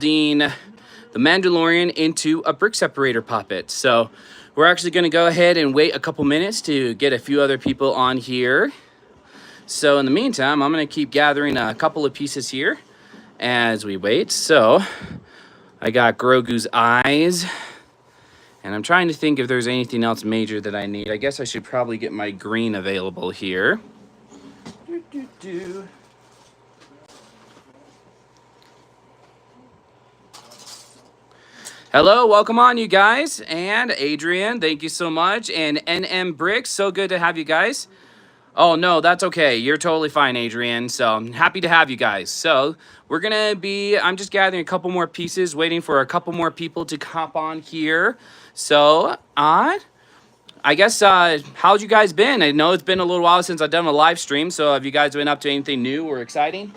the Mandalorian into a brick separator puppet. So we're actually going to go ahead and wait a couple minutes to get a few other people on here. So in the meantime, I'm going to keep gathering a couple of pieces here as we wait. So I got Grogu's eyes, and I'm trying to think if there's anything else major that I need. I guess I should probably get my green available here. Hello, welcome on, you guys. And Adrian, thank you so much. And NM Bricks, so good to have you guys. Oh, no, that's okay. You're totally fine, Adrian. So I'm happy to have you guys. So I'm just gathering a couple more pieces, waiting for a couple more people to hop on here. So, I guess, how's you guys been? I know it's been a little while since I've done a live stream. So have you guys been up to anything new or exciting?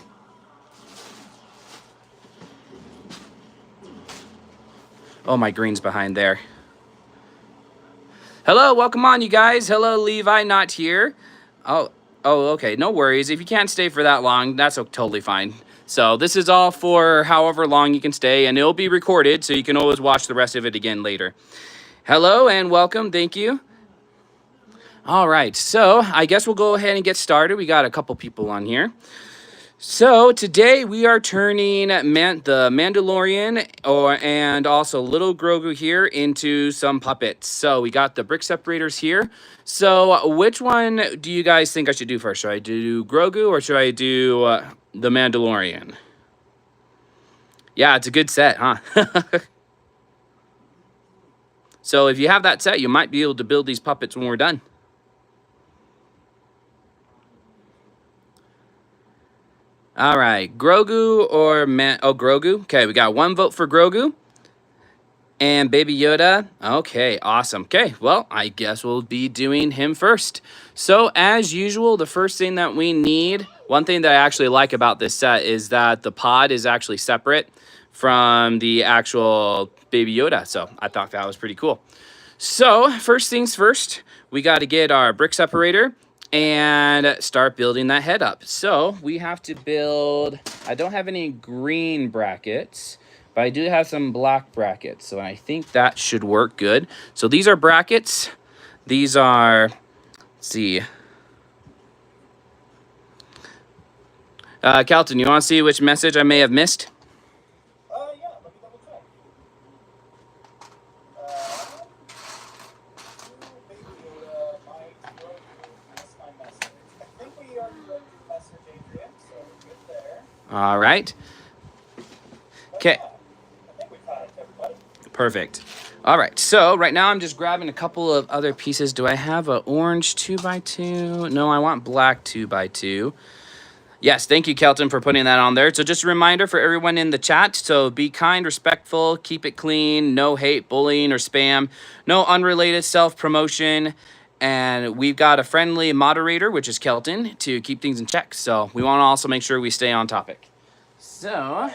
Oh, my green's behind there. Hello, welcome on, you guys. Hello, Levi, not here. Oh, okay, no worries. If you can't stay for that long, that's totally fine. So this is all for however long you can stay, and it'll be recorded, so you can always watch the rest of it again later. Hello, and welcome. Thank you. All right, so I guess we'll go ahead and get started. We got a couple people on here. So today we are turning the Mandalorian and also little Grogu here into some puppets. So we got the brick separators here. So which one do you guys think I should do first? Should I do Grogu or should I do the Mandalorian? Yeah, it's a good set, huh? So if you have that set, you might be able to build these puppets when we're done. All right, Grogu or Grogu. Okay, we got one vote for Grogu. And Baby Yoda. Okay, awesome. Okay, well, I guess we'll be doing him first. So, as usual, the first thing that we need, one thing that I actually like about this set is that the pod is actually separate from the actual Baby Yoda. So, I thought that was pretty cool. So, first things first, we got to get our brick separator and start building that head up. So we have to build, I don't have any green brackets, but I do have some black brackets. So I think that should work good. So these are brackets. These are, let's see. Kelton, you want to see which message I may have missed? Yeah, let me double check. I think we already wrote your message, Adrian, so we're good there. All right. Okay. Yeah, I think we caught it, everybody. Perfect. All right, so right now I'm just grabbing a couple of other pieces. Do I have an orange 2x2? No, I want black 2x2. Yes, thank you, Kelton, for putting that on there. So just a reminder for everyone in the chat. So be kind, respectful, keep it clean, no hate, bullying, or spam, no unrelated self-promotion. And we've got a friendly moderator, which is Kelton, to keep things in check. So we want to also make sure we stay on topic. So,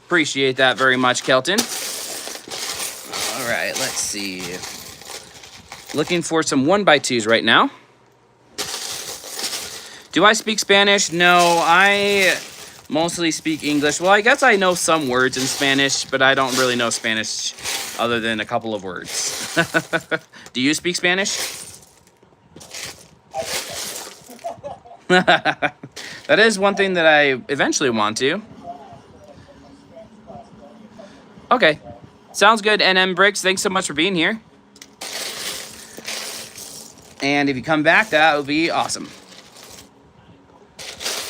appreciate that very much, Kelton. All right, let's see. Looking for some 1x2s right now. Do I speak Spanish? No, I mostly speak English. Well, I guess I know some words in Spanish, but I don't really know Spanish other than a couple of words. Do you speak Spanish? That is one thing that I eventually want to. Okay. Sounds good, NM Bricks. Thanks so much for being here. And if you come back, that would be awesome.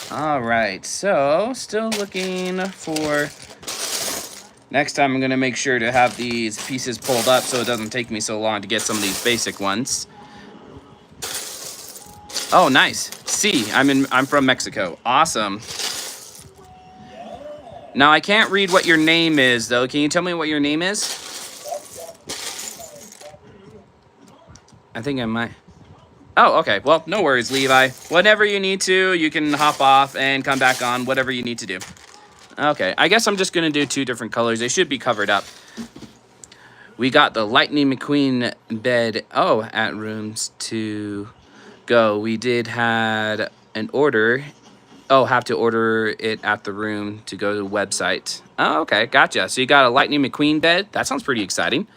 All right, so still looking for... Next time I'm going to make sure to have these pieces pulled up so it doesn't take me so long to get some of these basic ones. Oh, nice. See, I'm from Mexico. Awesome. Now, I can't read what your name is, though. Can you tell me what your name is? I think I might... Oh, okay. Well, no worries, Levi. Whenever you need to, you can hop off and come back on, whatever you need to do. Okay, I guess I'm just going to do two different colors. They should be covered up. We got the Lightning McQueen bed. Oh, at rooms to go. We did had an order Oh, have to order it at the room to go to the website. Oh, okay, gotcha. So you got a Lightning McQueen bed. That sounds pretty exciting.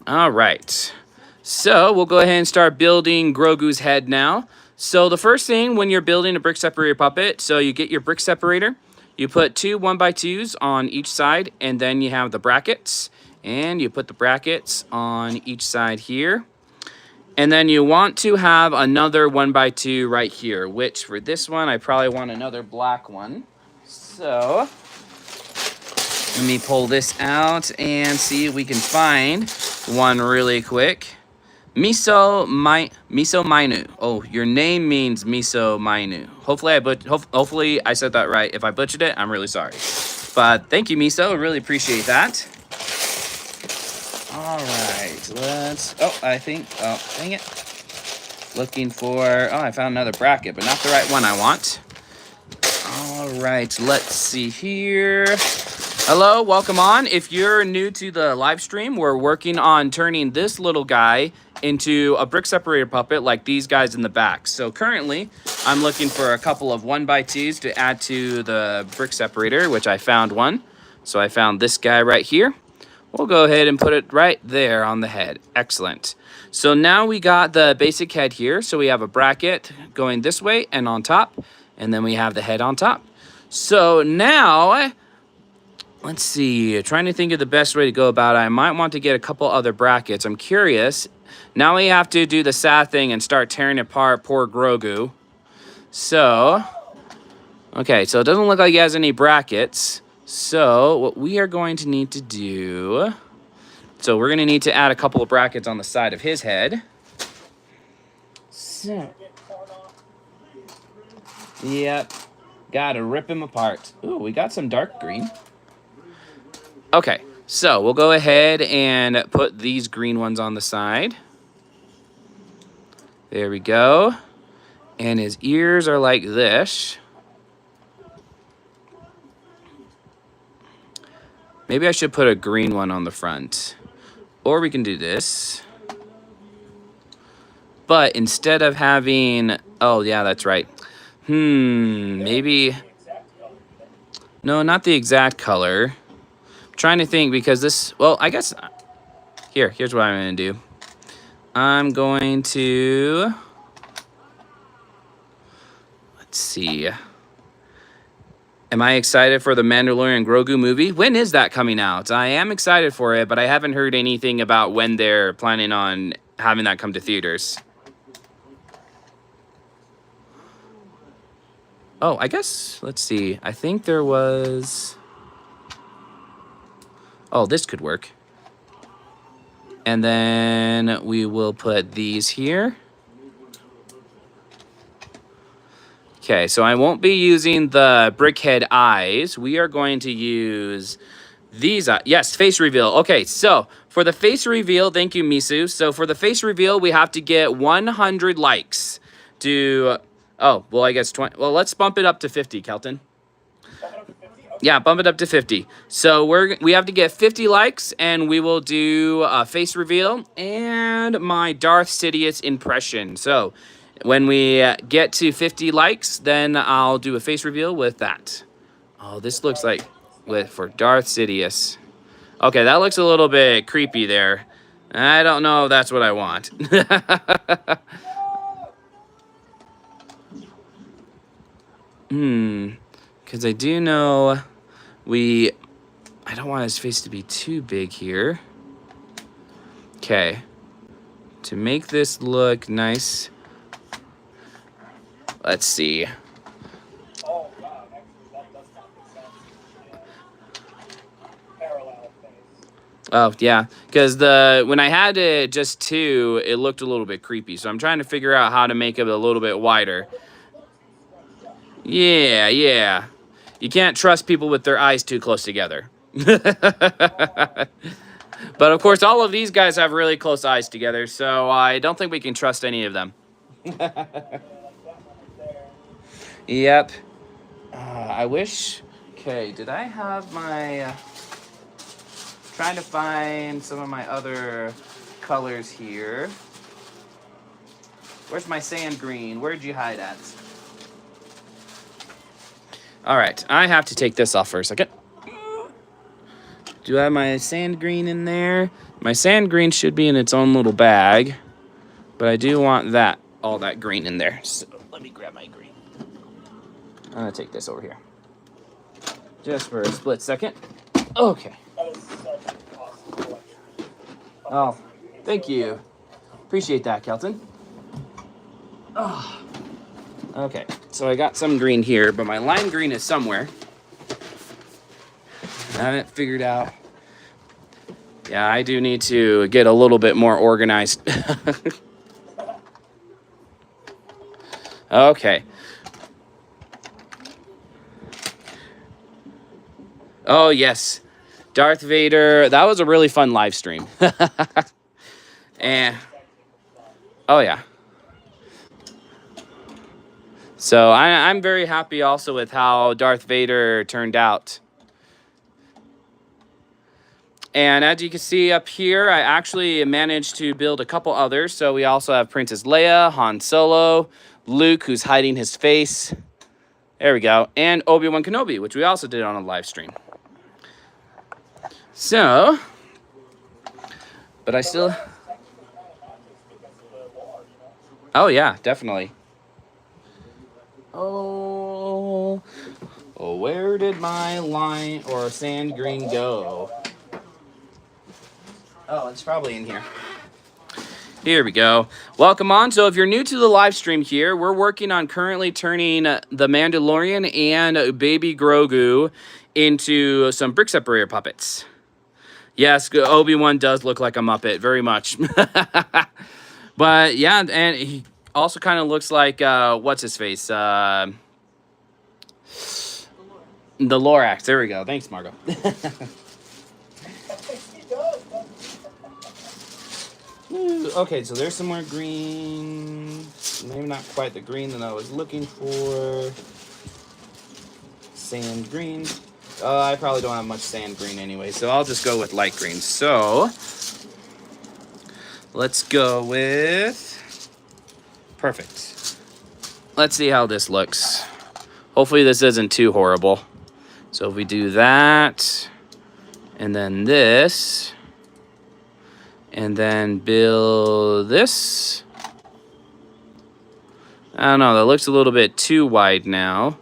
All right. So we'll go ahead and start building Grogu's head now. So the first thing when you're building a brick separator puppet, so you get your brick separator, you put 2 1x2s on each side, and then you have the brackets, and you put the brackets on each side here. And then you want to have another 1x2 right here, which for this one, I probably want another black one. So let me pull this out and see if we can find one really quick. Miso Mainu. Oh, your name means Miso Mainu. Hopefully I said that right. If I butchered it, I'm really sorry. But thank you, Miso. I really appreciate that. All right, oh, dang it. Looking for, I found another bracket, but not the right one I want. All right, let's see here. Hello, welcome on. If you're new to the live stream, we're working on turning this little guy into a brick separator puppet like these guys in the back. So currently, I'm looking for a couple of 1x2s to add to the brick separator, which I found one. So I found this guy right here. We'll go ahead and put it right there on the head. Excellent. So now we got the basic head here. So we have a bracket going this way and on top, and then we have the head on top. So now, let's see, trying to think of the best way to go about it. I might want to get a couple other brackets. I'm curious. Now we have to do the sad thing and start tearing apart poor Grogu. So, okay, so it doesn't look like he has any brackets. So what we are going to need to do, so we're going to need to add a couple of brackets on the side of his head. So, yep, gotta rip him apart. Ooh, we got some dark green. Okay, so we'll go ahead and put these green ones on the side. There we go. And his ears are like this. Maybe I should put a green one on the front. Or we can do this. But instead of having... Oh, yeah, that's right. Maybe... No, not the exact color. I'm trying to think because this... Well, I guess... Here's what I'm going to do. I'm going to... Let's see... Am I excited for the Mandalorian Grogu movie? When is that coming out? I am excited for it, but I haven't heard anything about when they're planning on having that come to theaters. Oh, I guess, let's see. I think there was... Oh, this could work. And then we will put these here. Okay, so I won't be using the Brickhead eyes. We are going to use these. Yes, face reveal. Okay, so for the face reveal, thank you, Misu. So for the face reveal, we have to get 100 likes to... Oh, well, I guess 20. Well, let's bump it up to 50, Kelton. Yeah, bump it up to 50. So we have to get 50 likes, and we will do a face reveal and my Darth Sidious impression. So... When we get to 50 likes, then I'll do a face reveal with that. Oh, this looks like for Darth Sidious. Okay, that looks a little bit creepy there. I don't know if that's what I want. Because I do know I don't want his face to be too big here. Okay. To make this look nice... Let's see. Oh, wow, actually, that does not make sense. Parallel face. Oh, yeah, because when I had it just 2, it looked a little bit creepy. So I'm trying to figure out how to make it a little bit wider. Yeah. You can't trust people with their eyes too close together. But, of course, all of these guys have really close eyes together, so I don't think we can trust any of them. Yep. I wish... Okay, did I have my... Trying to find some of my other colors here. Where's my sand green? Where'd you hide at? All right, I have to take this off for a second. Do I have my sand green in there? My sand green should be in its own little bag, but I do want all that green in there. So let me grab my green. I'm gonna take this over here. Just for a split second. Okay. That is such an awesome collection. Oh, thank you. Appreciate that, Kelton. Oh. Okay, so I got some green here, but my lime green is somewhere. I haven't figured out. Yeah, I do need to get a little bit more organized. Okay. Oh, yes. Darth Vader. That was a really fun live stream. And, oh, yeah. So I'm very happy also with how Darth Vader turned out. And as you can see up here, I actually managed to build a couple others. So we also have Princess Leia, Han Solo, Luke, who's hiding his face. There we go. And Obi-Wan Kenobi, which we also did on a live stream. So, but I still... Oh, yeah, definitely. Oh, where did my line or sand green go? Oh, it's probably in here. Here we go. Welcome on. So if you're new to the live stream here, we're working on currently turning the Mandalorian and Baby Grogu into some Brick Separator puppets. Yes, Obi-Wan does look like a Muppet, very much. But yeah, and he also kind of looks like, what's his face? The Lorax. There we go. Thanks, Margo. Okay, so there's some more green. Maybe not quite the green that I was looking for. Sand green. I probably don't have much sand green anyway, so I'll just go with light green. So, let's go with... Perfect. Let's see how this looks. Hopefully this isn't too horrible. So if we do that, and then this... And then build this. I don't know, that looks a little bit too wide now.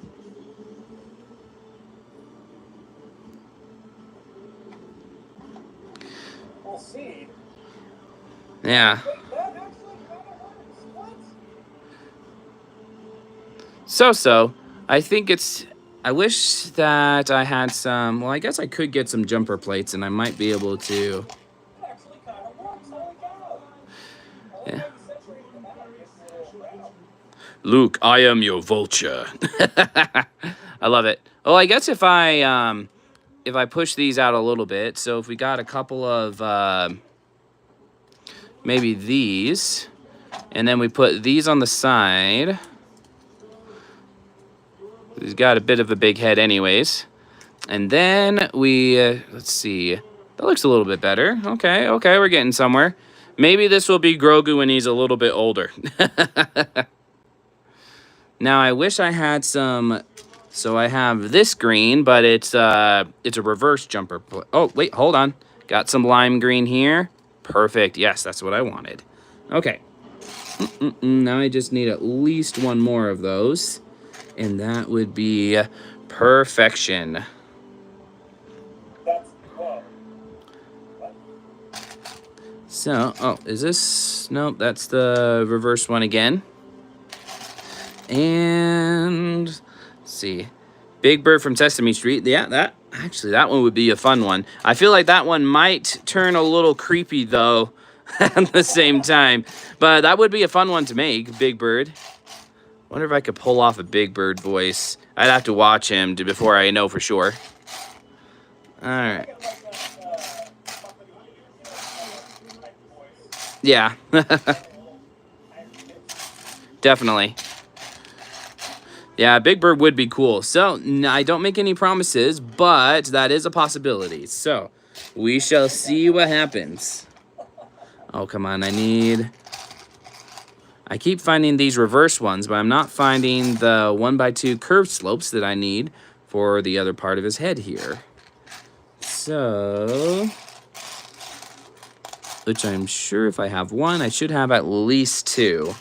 We'll see. Yeah. That actually kind of works. What? So. I think it's... I wish that I had some... Well, I guess I could get some jumper plates, and I might be able to... Yeah. Luke, I am your vulture. I love it. Oh, I guess if I push these out a little bit, so if we got a couple of maybe these, and then we put these on the side. He's got a bit of a big head anyways. And then we let's see. That looks a little bit better. Okay, we're getting somewhere. Maybe this will be Grogu when he's a little bit older. Now, I wish I had some... So I have this green, but it's a reverse jumper. Oh, wait, hold on. Got some lime green here. Perfect. Yes, that's what I wanted. Okay. Now I just need at least one more of those. And that would be perfection. So, oh, is this? Nope, that's the reverse one again. And, let's see. Big Bird from Sesame Street. Yeah, that one would be a fun one. I feel like that one might turn a little creepy, though, at the same time. But that would be a fun one to make, Big Bird. Wonder if I could pull off a Big Bird voice. I'd have to watch him before I know for sure. All right. Yeah. Definitely. Yeah, Big Bird would be cool. So, I don't make any promises, but that is a possibility. So, we shall see what happens. Oh, come on. I keep finding these reverse ones, but I'm not finding the 1x2 curved slopes that I need for the other part of his head here. So, which I'm sure if I have one, I should have at least two.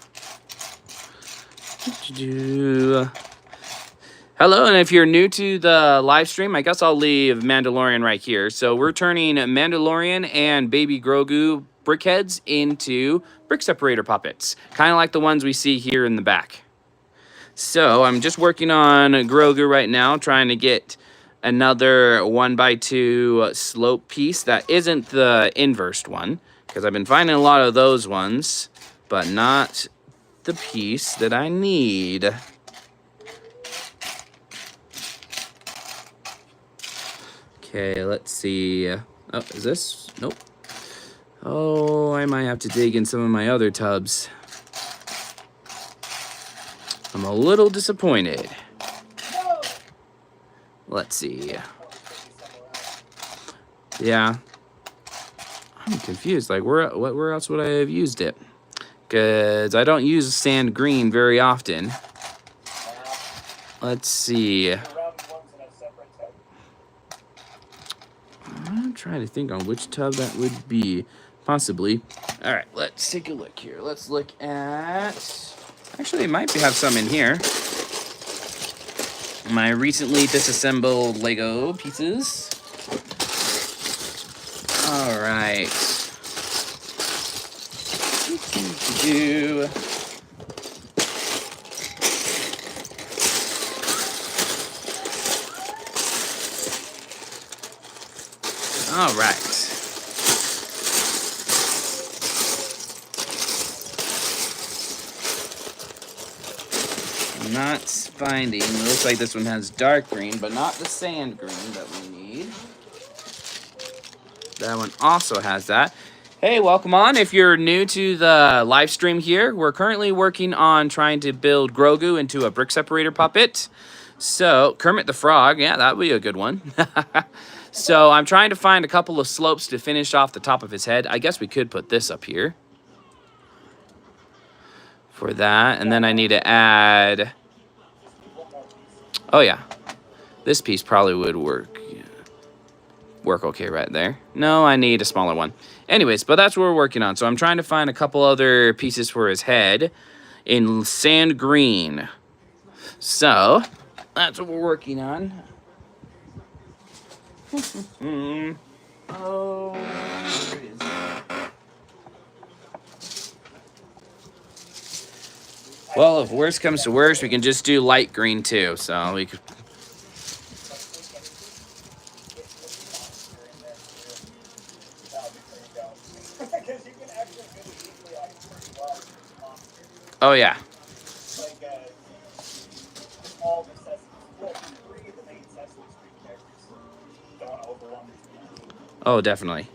Hello, and if you're new to the live stream, I guess I'll leave Mandalorian right here. So we're turning Mandalorian and Baby Grogu Brickheads into Brick Separator puppets, kind of like the ones we see here in the back. So I'm just working on Grogu right now, trying to get another 1x2 slope piece that isn't the inversed one, because I've been finding a lot of those ones, but not the piece that I need. Okay, let's see. Oh, is this? Nope. Oh, I might have to dig in some of my other tubs. I'm a little disappointed. Let's see. Yeah. I'm confused. Like, where else would I have used it? Because I don't use sand green very often. Let's see. I'm trying to think on which tub that would be. Possibly. All right, let's take a look here. Let's look at... Actually, it might have some in here. My recently disassembled Lego pieces. All right. All right. I'm not finding. It looks like this one has dark green, but not the sand green that we need. That one also has that. Hey, welcome on. If you're new to the live stream here, we're currently working on trying to build Grogu into a brick separator puppet. So, Kermit the Frog, yeah, that would be a good one. So, I'm trying to find a couple of slopes to finish off the top of his head. I guess we could put this up here for that. And then I need to add... Oh, yeah. This piece probably would work okay right there. No, I need a smaller one. Anyways, but that's what we're working on. So I'm trying to find a couple other pieces for his head in sand green. So that's what we're working on. Oh, where is it? Well, if worst comes to worst, we can just do light green too. So we could... Oh, yeah. Oh, definitely.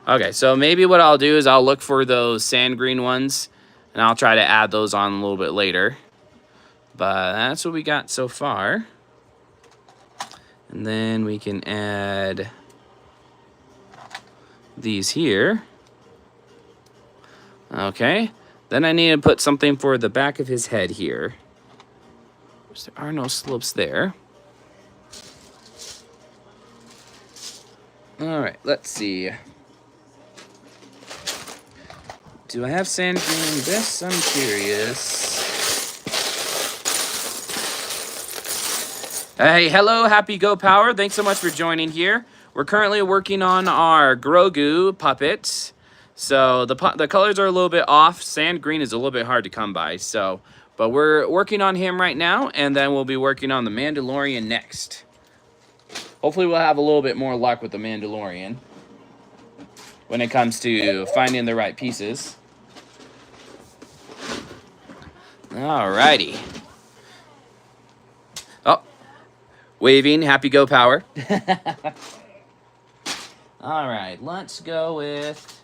Okay, so maybe what I'll do is I'll look for those sand green ones, and I'll try to add those on a little bit later. But that's what we got so far. And then we can add these here. Okay. Then I need to put something for the back of his head here. There are no slopes there. All right, let's see. Do I have sand green in this? I'm curious. Hey, hello, Happy Go Power. Thanks so much for joining here. We're currently working on our Grogu puppet. So the colors are a little bit off. Sand green is a little bit hard to come by. So, but we're working on him right now, and then we'll be working on the Mandalorian next. Hopefully we'll have a little bit more luck with the Mandalorian when it comes to finding the right pieces. Alrighty. Oh, waving, Happy Go Power. Alright, let's go with...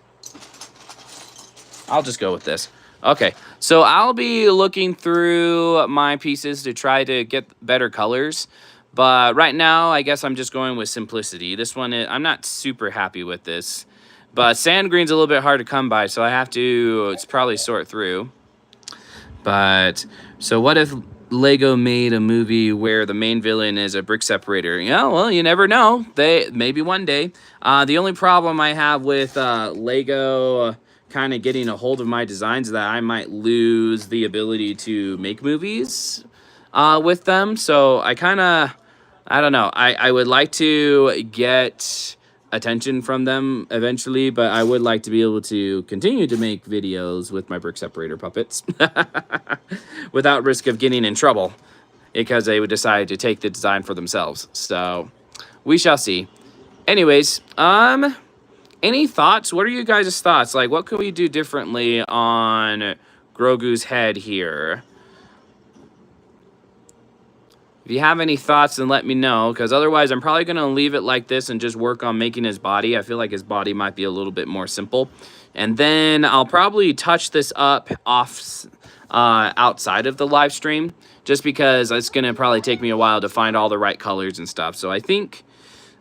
I'll just go with this. Okay, so I'll be looking through my pieces to try to get better colors. But right now, I guess I'm just going with simplicity. This one, I'm not super happy with this. But sand green's a little bit hard to come by, so I have to, it's probably sort through. But, so what if Lego made a movie where the main villain is a brick separator. Yeah, well, you never know. Maybe one day. The only problem I have with Lego kind of getting a hold of my designs is that I might lose the ability to make movies with them. So I don't know. I would like to get attention from them eventually, but I would like to be able to continue to make videos with my brick separator puppets without risk of getting in trouble because they would decide to take the design for themselves. So we shall see. Anyways, any thoughts? What are you guys' thoughts? Like, what can we do differently on Grogu's head here? If you have any thoughts, then let me know, because otherwise I'm probably going to leave it like this and just work on making his body. I feel like his body might be a little bit more simple. And then I'll probably touch this up outside of the live stream, just because it's going to probably take me a while to find all the right colors and stuff. So I think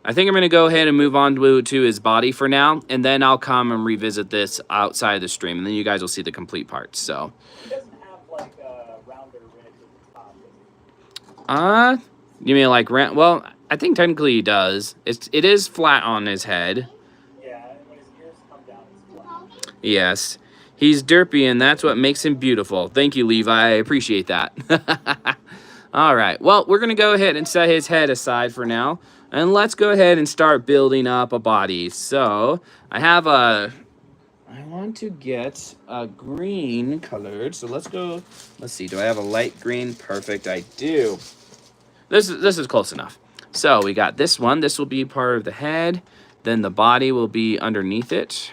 I'm going to go ahead and move on to his body for now, and then I'll come and revisit this outside of the stream, and then you guys will see the complete parts. So. He doesn't have like a rounder ridge at the top, does he? You mean like well, I think technically he does. It is flat on his head. Yeah, and when his ears come down, it's flat. Yes. He's derpy, and that's what makes him beautiful. Thank you, Levi. I appreciate that. All right. Well, we're going to go ahead and set his head aside for now. And let's go ahead and start building up a body. So, I want to get a green colored. So let's see. Do I have a light green? Perfect. I do. This is close enough. So we got this one. This will be part of the head. Then the body will be underneath it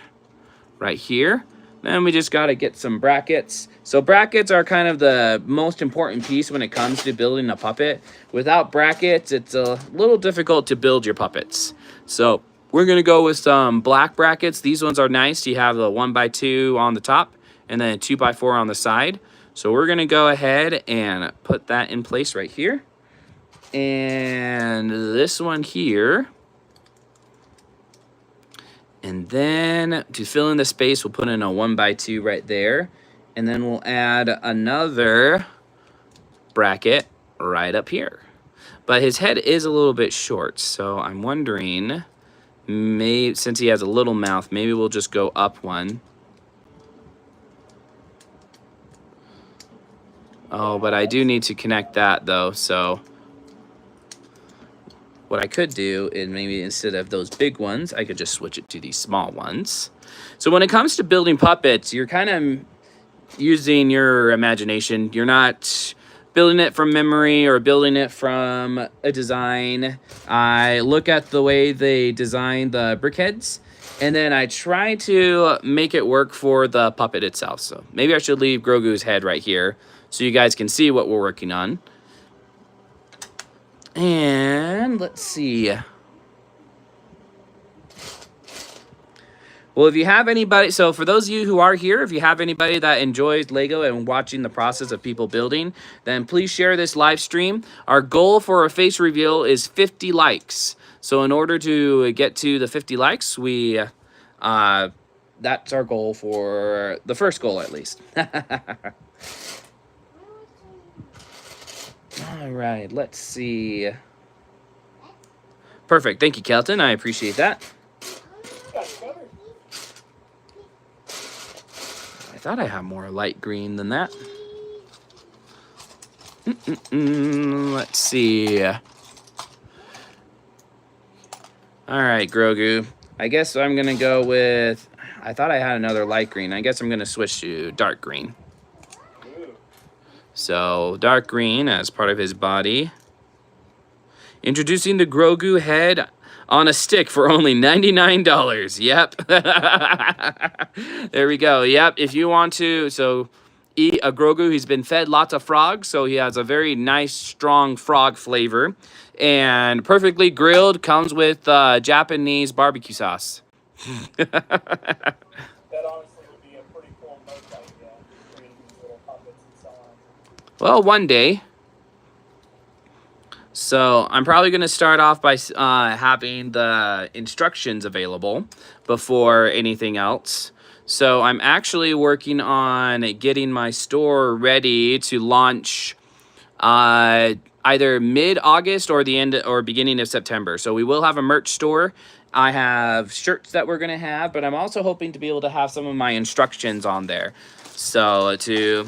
right here. Then we just got to get some brackets. So brackets are kind of the most important piece when it comes to building a puppet. Without brackets, it's a little difficult to build your puppets. So we're going to go with some black brackets. These ones are nice. You have the 1x2 on the top and then a 2x4 on the side. So we're going to go ahead and put that in place right here. And this one here. And then to fill in the space, we'll put in a 1x2 right there. And then we'll add another bracket right up here. But his head is a little bit short, so I'm wondering, maybe since he has a little mouth, maybe we'll just go up one. Oh, but I do need to connect that though, so what I could do is maybe instead of those big ones, I could just switch it to these small ones. So when it comes to building puppets, you're kind of using your imagination. You're not building it from memory or building it from a design. I look at the way they design the brickheads, and then I try to make it work for the puppet itself. So maybe I should leave Grogu's head right here so you guys can see what we're working on. And let's see. Well, if you have anybody, so for those of you who are here, if you have anybody that enjoys Lego and watching the process of people building, then please share this live stream. Our goal for a face reveal is 50 likes. So in order to get to the 50 likes, that's our goal for the first goal at least. All right, let's see. Perfect. Thank you, Kelton. I appreciate that. I thought I had more light green than that. Let's see. All right, Grogu. I guess I'm going to go with... I thought I had another light green. I guess I'm going to switch to dark green. So, dark green as part of his body. Introducing the Grogu head on a stick for only $99. Yep. There we go. Yep. If you want to, so eat a Grogu, he's been fed lots of frogs, so he has a very nice, strong frog flavor. And perfectly grilled, comes with Japanese barbecue sauce. That honestly would be a pretty cool merch idea, creating these little puppets and so on. Well, one day. So I'm probably going to start off by having the instructions available before anything else. So I'm actually working on getting my store ready to launch either mid-August or the end or beginning of September. So we will have a merch store. I have shirts that we're going to have, but I'm also hoping to be able to have some of my instructions on there. So to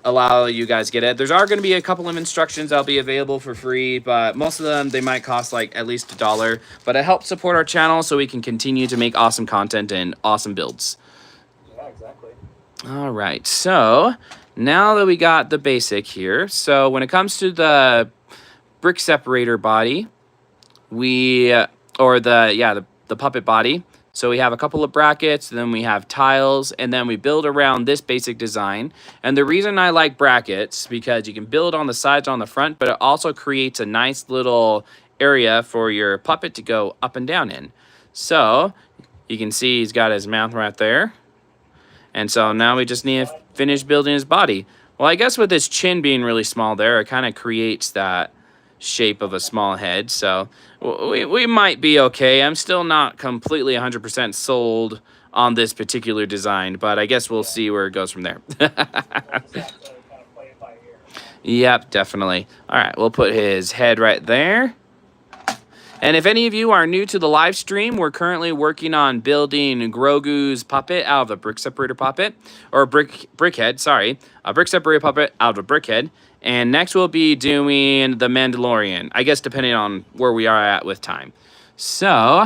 allow you guys to get it. There's are going to be a couple of instructions that'll be available for free, but most of them, they might cost like at least $1. But it helps support our channel so we can continue to make awesome content and awesome builds. Yeah, exactly. All right, so now that we got the basic here, so when it comes to the brick separator body, the puppet body. So we have a couple of brackets, then we have tiles, and then we build around this basic design. And the reason I like brackets, because you can build on the sides, on the front, but it also creates a nice little area for your puppet to go up and down in. So you can see he's got his mouth right there. And so now we just need to finish building his body. Well, I guess with his chin being really small there, it kind of creates that shape of a small head. So we might be okay. I'm still not completely 100% sold on this particular design, but I guess we'll see where it goes from there. Yep, definitely. All right, we'll put his head right there. And if any of you are new to the live stream, we're currently working on building Grogu's puppet out of a brick separator puppet, or brickhead, sorry, a brick separator puppet out of a brickhead. And next we'll be doing the Mandalorian, I guess depending on where we are at with time. So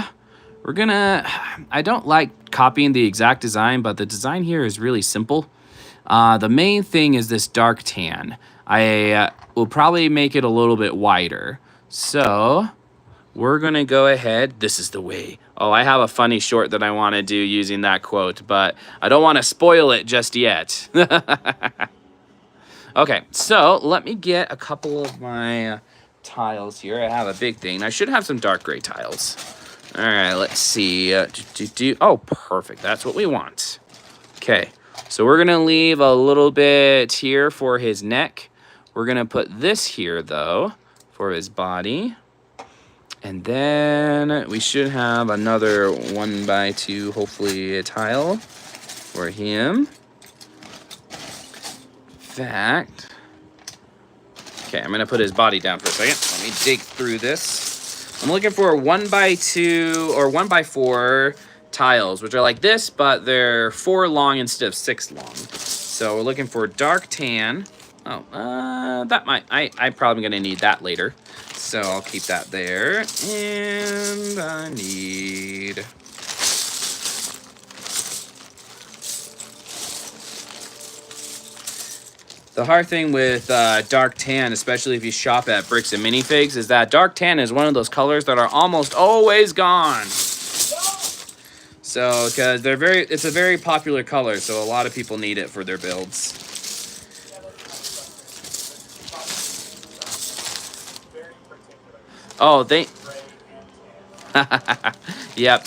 we're gonna, I don't like copying the exact design, but the design here is really simple. The main thing is this dark tan. I will probably make it a little bit wider. So we're gonna go ahead, this is the way. Oh, I have a funny short that I wanna do using that quote, but I don't wanna spoil it just yet. Okay, so let me get a couple of my tiles here. I have a big thing. I should have some dark gray tiles. All right, let's see. Oh, perfect. That's what we want. Okay, so we're gonna leave a little bit here for his neck. We're gonna put this here though for his body. And then we should have another 1x2, hopefully, a tile for him. Fact. Okay, I'm gonna put his body down for a second. Let me dig through this. I'm looking for 1x2 or 1x4 tiles, which are like this, but they're 4 long instead of 6 long. So we're looking for dark tan. Oh, that might, I'm probably gonna need that later. So I'll keep that there. And I need... The hard thing with dark tan, especially if you shop at Bricks and Minifigs, is that dark tan is one of those colors that are almost always gone. So, because it's a very popular color, so a lot of people need it for their builds. Oh, Yep.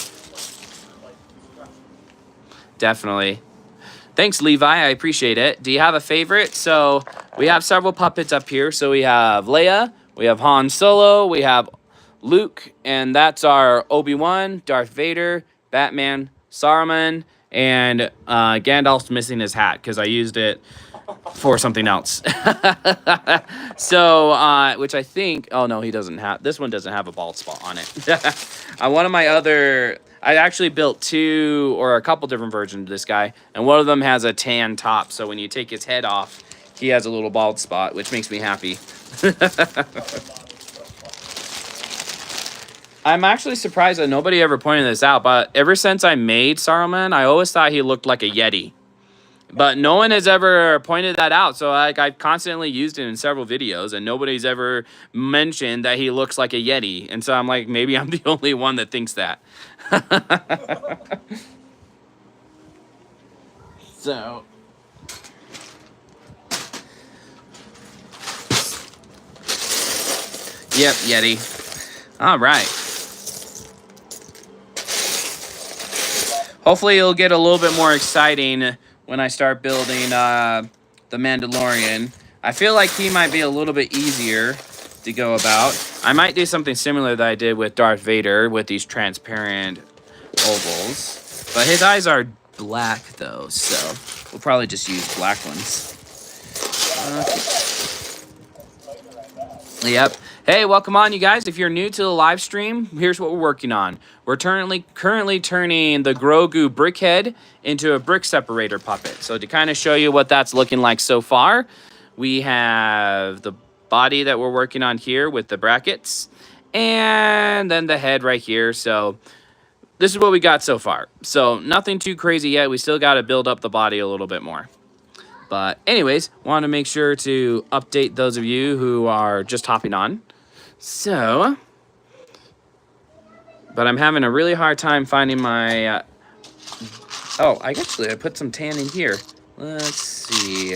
Definitely. Thanks, Levi. I appreciate it. Do you have a favorite? So we have several puppets up here. So we have Leia, we have Han Solo, we have Luke, and that's our Obi-Wan, Darth Vader, Batman, Saruman, and Gandalf's missing his hat because I used it for something else. So, which I think, oh no, he doesn't have, this one doesn't have a bald spot on it. One of my other... I actually built 2 or a couple different versions of this guy, and one of them has a tan top, so when you take his head off, he has a little bald spot, which makes me happy. I'm actually surprised that nobody ever pointed this out, but ever since I made Saruman, I always thought he looked like a Yeti. But no one has ever pointed that out, so I've constantly used it in several videos, and nobody's ever mentioned that he looks like a Yeti. And so I'm like, maybe I'm the only one that thinks that. So... Yep, Yeti. All right. Hopefully it'll get a little bit more exciting when I start building the Mandalorian. I feel like he might be a little bit easier to go about. I might do something similar that I did with Darth Vader with these transparent ovals. But his eyes are black though, so we'll probably just use black ones. Yep. Hey, welcome on, you guys. If you're new to the live stream, here's what we're working on. We're currently turning the Grogu Brickhead into a brick separator puppet. So to kind of show you what that's looking like so far, we have the body that we're working on here with the brackets, and then the head right here. So this is what we got so far. So nothing too crazy yet. We still got to build up the body a little bit more. But anyways, want to make sure to update those of you who are just hopping on. So, but I'm having a really hard time finding my, oh, I put some tan in here. Let's see.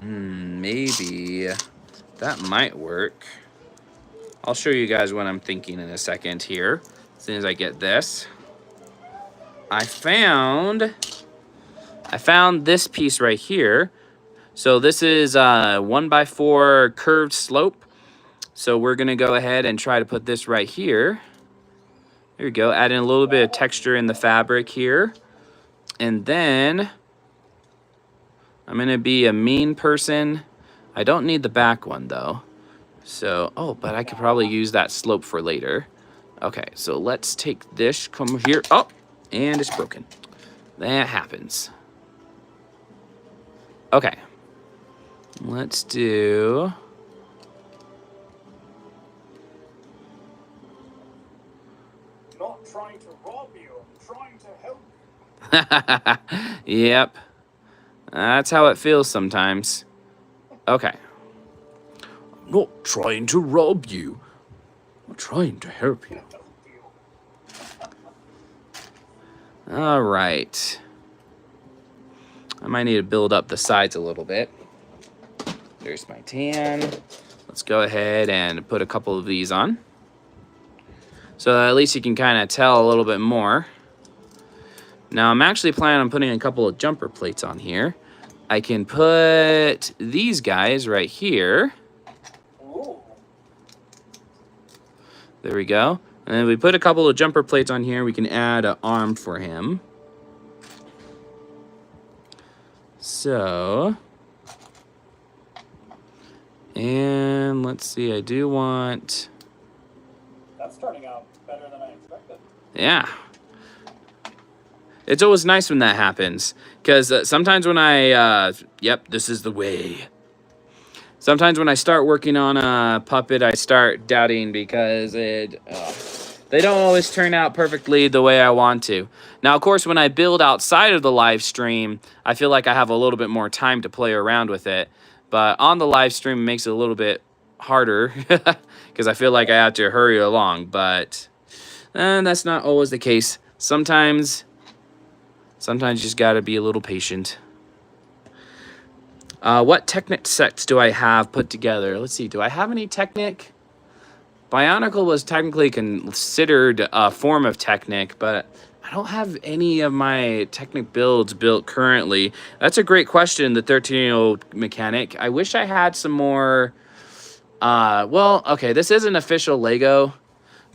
Maybe that might work. I'll show you guys what I'm thinking in a second here. As soon as I get this. I found this piece right here. So this is a 1x4 curved slope. So we're gonna go ahead and try to put this right here. There we go, add in a little bit of texture in the fabric here. And then I'm gonna be a mean person. I don't need the back one though. So, oh, but I could probably use that slope for later. Okay, so let's take this, come here. Oh, and it's broken. That happens. Okay, let's do... Not trying to rob you, I'm trying to help you. Yep. That's how it feels sometimes. Okay. Not trying to rob you. I'm trying to help you. All right. I might need to build up the sides a little bit. There's my tan. Let's go ahead and put a couple of these on. So at least you can kind of tell a little bit more. Now I'm actually planning on putting a couple of jumper plates on here. I can put these guys right here. Ooh. There we go. And then we put a couple of jumper plates on here. We can add an arm for him. So, and let's see, I do want... That's turning out better than I expected. Yeah. It's always nice when that happens. Because sometimes when I... yep, this is the way. Sometimes when I start working on a puppet, I start doubting because they don't always turn out perfectly the way I want to. Now, of course, when I build outside of the live stream, I feel like I have a little bit more time to play around with it. But on the live stream, it makes it a little bit harder because I feel like I have to hurry along. But that's not always the case. Sometimes you just got to be a little patient. What Technic sets do I have put together? Let's see. Do I have any Technic? Bionicle was technically considered a form of Technic, but I don't have any of my Technic builds built currently. That's a great question, the 13-year-old mechanic. I wish I had some more... well, okay, this isn't official LEGO,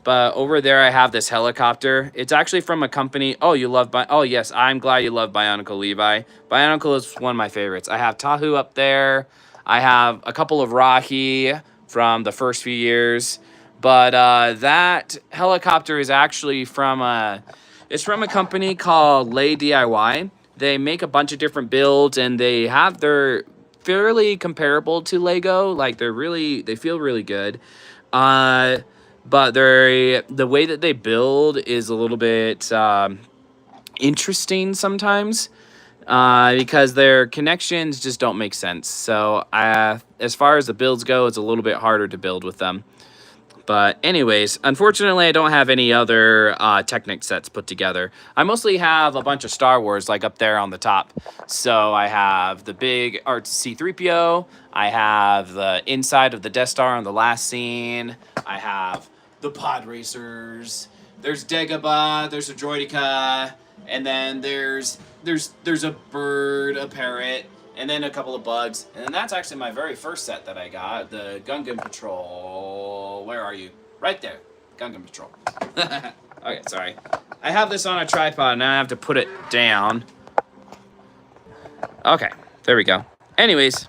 but over there I have this helicopter. It's actually from a company... Oh, you love... Oh, yes, I'm glad you love Bionicle, Levi. Bionicle is one of my favorites. I have Tahu up there. I have a couple of Rahi from the first few years. But that helicopter is actually from a... It's from a company called Lay DIY. They make a bunch of different builds, and they're fairly comparable to Lego. Like, they feel really good. But the way that they build is a little bit interesting sometimes. Because their connections just don't make sense. So as far as the builds go, it's a little bit harder to build with them. But anyways, unfortunately, I don't have any other Technic sets put together. I mostly have a bunch of Star Wars, like up there on the top. So I have the big C-3PO. I have the inside of the Death Star on the last scene. I have the pod racers. There's Dagobah. There's a Droideka. And then there's a bird, a parrot, and then a couple of bugs. And then that's actually my very first set that I got, the Gungan Patrol. Where are you? Right there, Gungan Patrol. Okay, sorry. I have this on a tripod, now I have to put it down. Okay, there we go. Anyways,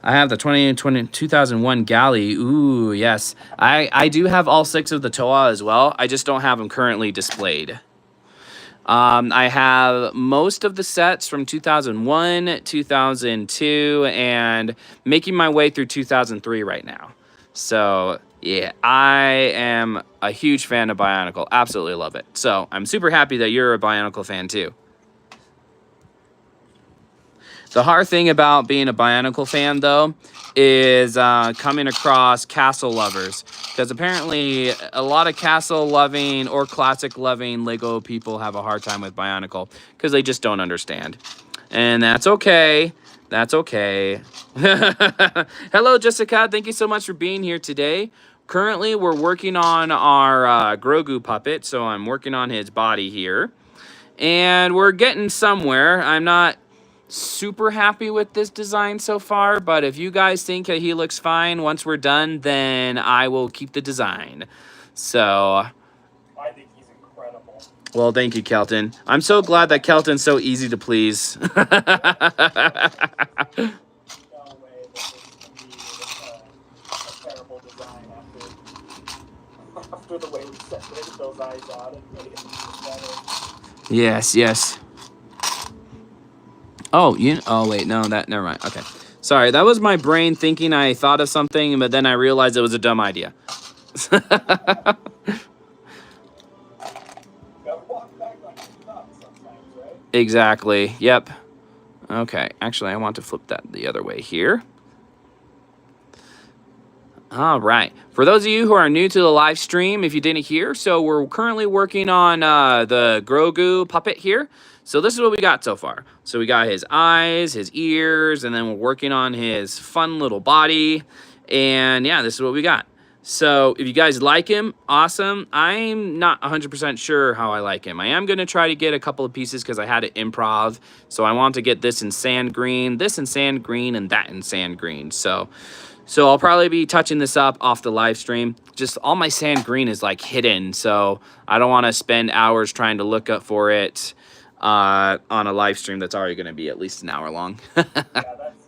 I have the 2001 Galley. Ooh, yes. I do have all 6 of the Toa as well. I just don't have them currently displayed. I have most of the sets from 2001, 2002, and making my way through 2003 right now. So, yeah, I am a huge fan of Bionicle. Absolutely love it. So, I'm super happy that you're a Bionicle fan too. The hard thing about being a Bionicle fan, though, is coming across castle lovers. Because apparently a lot of castle-loving or classic-loving LEGO people have a hard time with Bionicle because they just don't understand. And that's okay. That's okay. Hello, Jessica. Thank you so much for being here today. Currently, we're working on our Grogu puppet, so I'm working on his body here. And we're getting somewhere. I'm not super happy with this design so far, but if you guys think that he looks fine once we're done, then I will keep the design. So I think he's incredible. well, thank you, Kelton. I'm so glad that Kelton's so easy to please. No way that this can be a terrible design after the way we separated those eyes out and made it better. Yes, yes. Oh, oh wait, no, never mind. Okay. Sorry, that was my brain thinking I thought of something, but then I realized it was a dumb idea. Gotta walk back on your thoughts sometimes, right? Exactly. Yep. Okay. Actually, I want to flip that the other way here. All right. For those of you who are new to the live stream, if you didn't hear, so we're currently working on the Grogu puppet here. So this is what we got so far. So we got his eyes, his ears, and then we're working on his fun little body. And yeah, this is what we got. So if you guys like him, awesome. I'm not 100% sure how I like him. I am going to try to get a couple of pieces because I had it improv. So I want to get this in sand green, this in sand green, and that in sand green. So I'll probably be touching this up off the live stream. Just all my sand green is like hidden. So I don't want to spend hours trying to look up for it on a live stream that's already going to be at least an hour long. Yeah, that's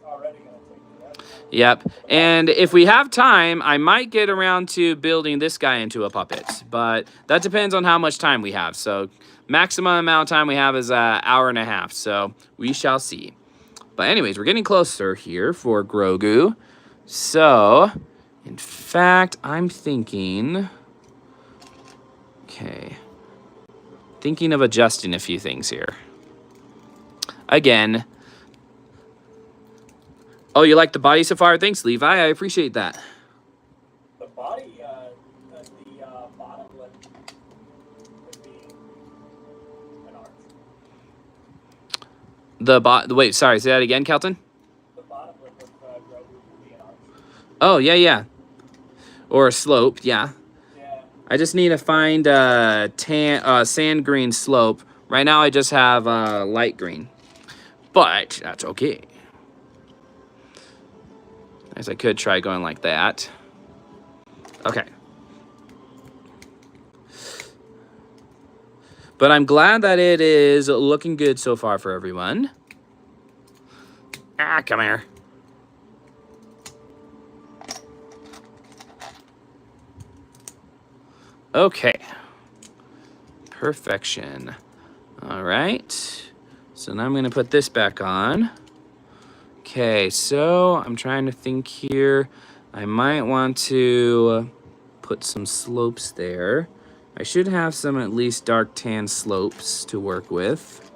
already going to take forever. Yep. And if we have time, I might get around to building this guy into a puppet. But that depends on how much time we have. So maximum amount of time we have is an hour and a half. So we shall see. But anyways, we're getting closer here for Grogu. So, in fact, I'm thinking... Okay. Thinking of adjusting a few things here. Again. Oh, you like the body so far? Thanks, Levi. I appreciate that. The body, the bottom lip would be an art. Wait, sorry, say that again, Kelton? The bottom lip of Grogu would be an art. Oh, yeah. Or a slope, yeah. Yeah. I just need to find a sand green slope. Right now I just have light green. But that's okay. As I could try going like that. Okay. But I'm glad that it is looking good so far for everyone. Ah, come here. Okay. Perfection. All right. So now I'm going to put this back on. Okay, so I'm trying to think here. I might want to put some slopes there. I should have some at least dark tan slopes to work with.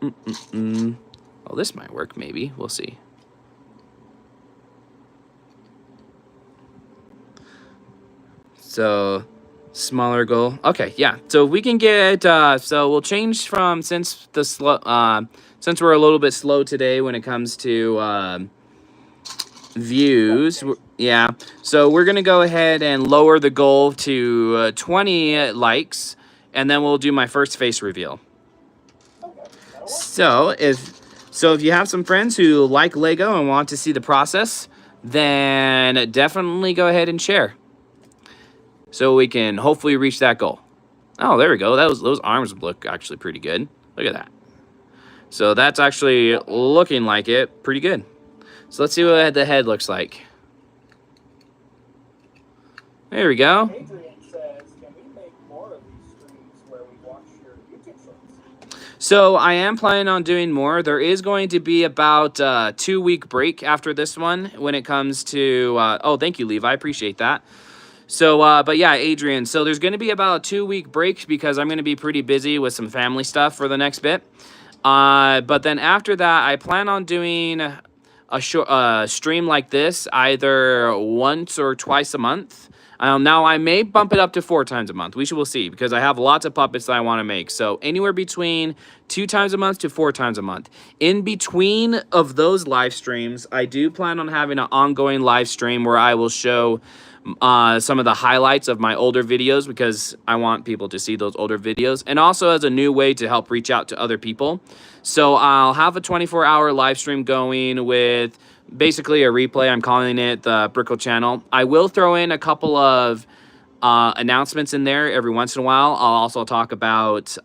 Oh, this might work maybe. We'll see. So, smaller goal. Okay, yeah. So we can get. So we'll change from since we're a little bit slow today when it comes to views. Yeah. So we're gonna go ahead and lower the goal to 20 likes, and then we'll do my first face reveal. So if you have some friends who like LEGO and want to see the process, then definitely go ahead and share. So we can hopefully reach that goal. Oh, there we go. Those arms look actually pretty good. Look at that. So that's actually looking like it pretty good. So let's see what the head looks like. There we go. Adrian says, can we make more of these streams where we watch your YouTube shorts? So I am planning on doing more. There is going to be about a 2-week break after this one when it comes to... oh, thank you, Levi. I appreciate that. So, but yeah, Adrian, so there's going to be about a 2-week break because I'm going to be pretty busy with some family stuff for the next bit. But then after that, I plan on doing a short stream like this either once or twice a month. Now, I may bump it up to 4 times a month. Will see, because I have lots of puppets that I want to make. So anywhere between 2 times a month to 4 times a month. In between of those live streams, I do plan on having an ongoing live stream where I will show some of the highlights of my older videos, because I want people to see those older videos, and also as a new way to help reach out to other people. So I'll have a 24-hour live stream going with basically a replay. I'm calling it the Brickhead channel. I will throw in a couple of announcements in there every once in a while. I'll also talk about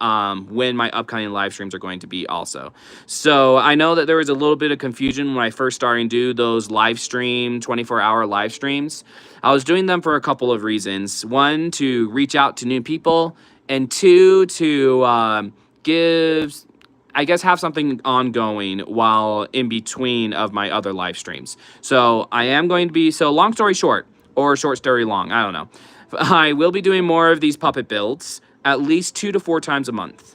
when my upcoming live streams are going to be also. So I know that there was a little bit of confusion when I first started to do those live stream, 24-hour live streams. I was doing them for a couple of reasons. 1, to reach out to new people, and 2, to have something ongoing while in between of my other live streams. So I am going to be, so long story short, or short story long, I don't know. I will be doing more of these puppet builds at least 2 to 4 times a month.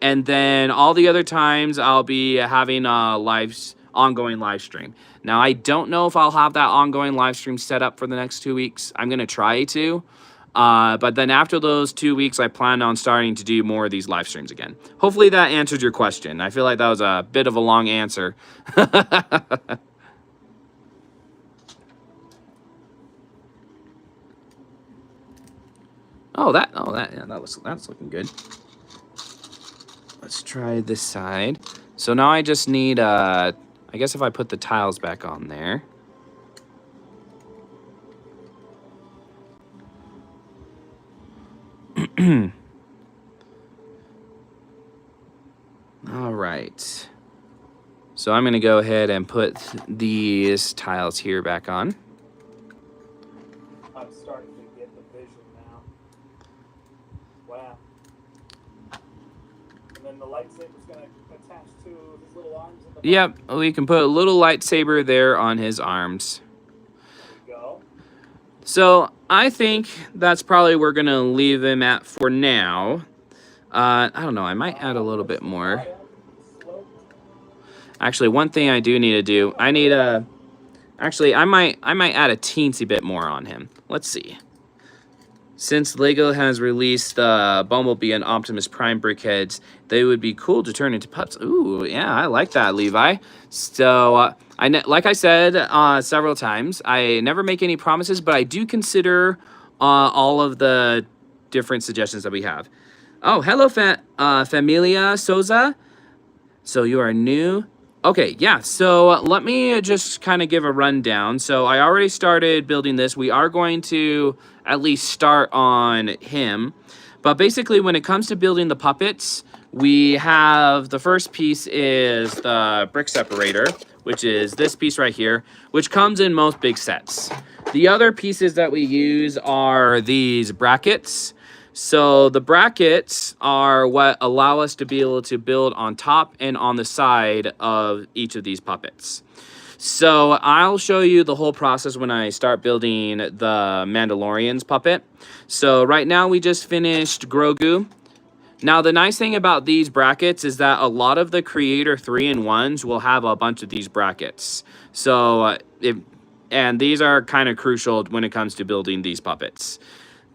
And then all the other times I'll be having a ongoing live stream. Now, I don't know if I'll have that ongoing live stream set up for the next 2 weeks. I'm going to try to. But then after those 2 weeks, I plan on starting to do more of these live streams again. Hopefully that answered your question. I feel like that was a bit of a long answer. That's looking good. Let's try this side. So now I just need, I guess if I put the tiles back on there. All right. So I'm going to go ahead and put these tiles here back on. I'm starting to get the vision now. Wow. And then the lightsaber's going to attach to his little arms in the Yep, we can put a little lightsaber there on his arms. There we go. So I think that's probably where we're going to leave him at for now. I don't know, I might add a little bit more. Actually, one thing I do need to do, I need a... Actually, I might add a teensy bit more on him. Let's see. Since LEGO has released Bumblebee and Optimus Prime brickheads, they would be cool to turn into pups. Ooh, yeah, I like that, Levi. So, like I said several times, I never make any promises, but I do consider all of the different suggestions that we have. Oh, hello, Familia Souza. So you are new. Okay, yeah, so let me just kind of give a rundown. So I already started building this. We are going to at least start on him. But basically, when it comes to building the puppets, we have the first piece is the brick separator, which is this piece right here, which comes in most big sets. The other pieces that we use are these brackets. So the brackets are what allow us to be able to build on top and on the side of each of these puppets. So I'll show you the whole process when I start building the Mandalorian's puppet. So right now we just finished Grogu. Now the nice thing about these brackets is that a lot of the Creator 3-in-1s will have a bunch of these brackets. So and these are kind of crucial when it comes to building these puppets.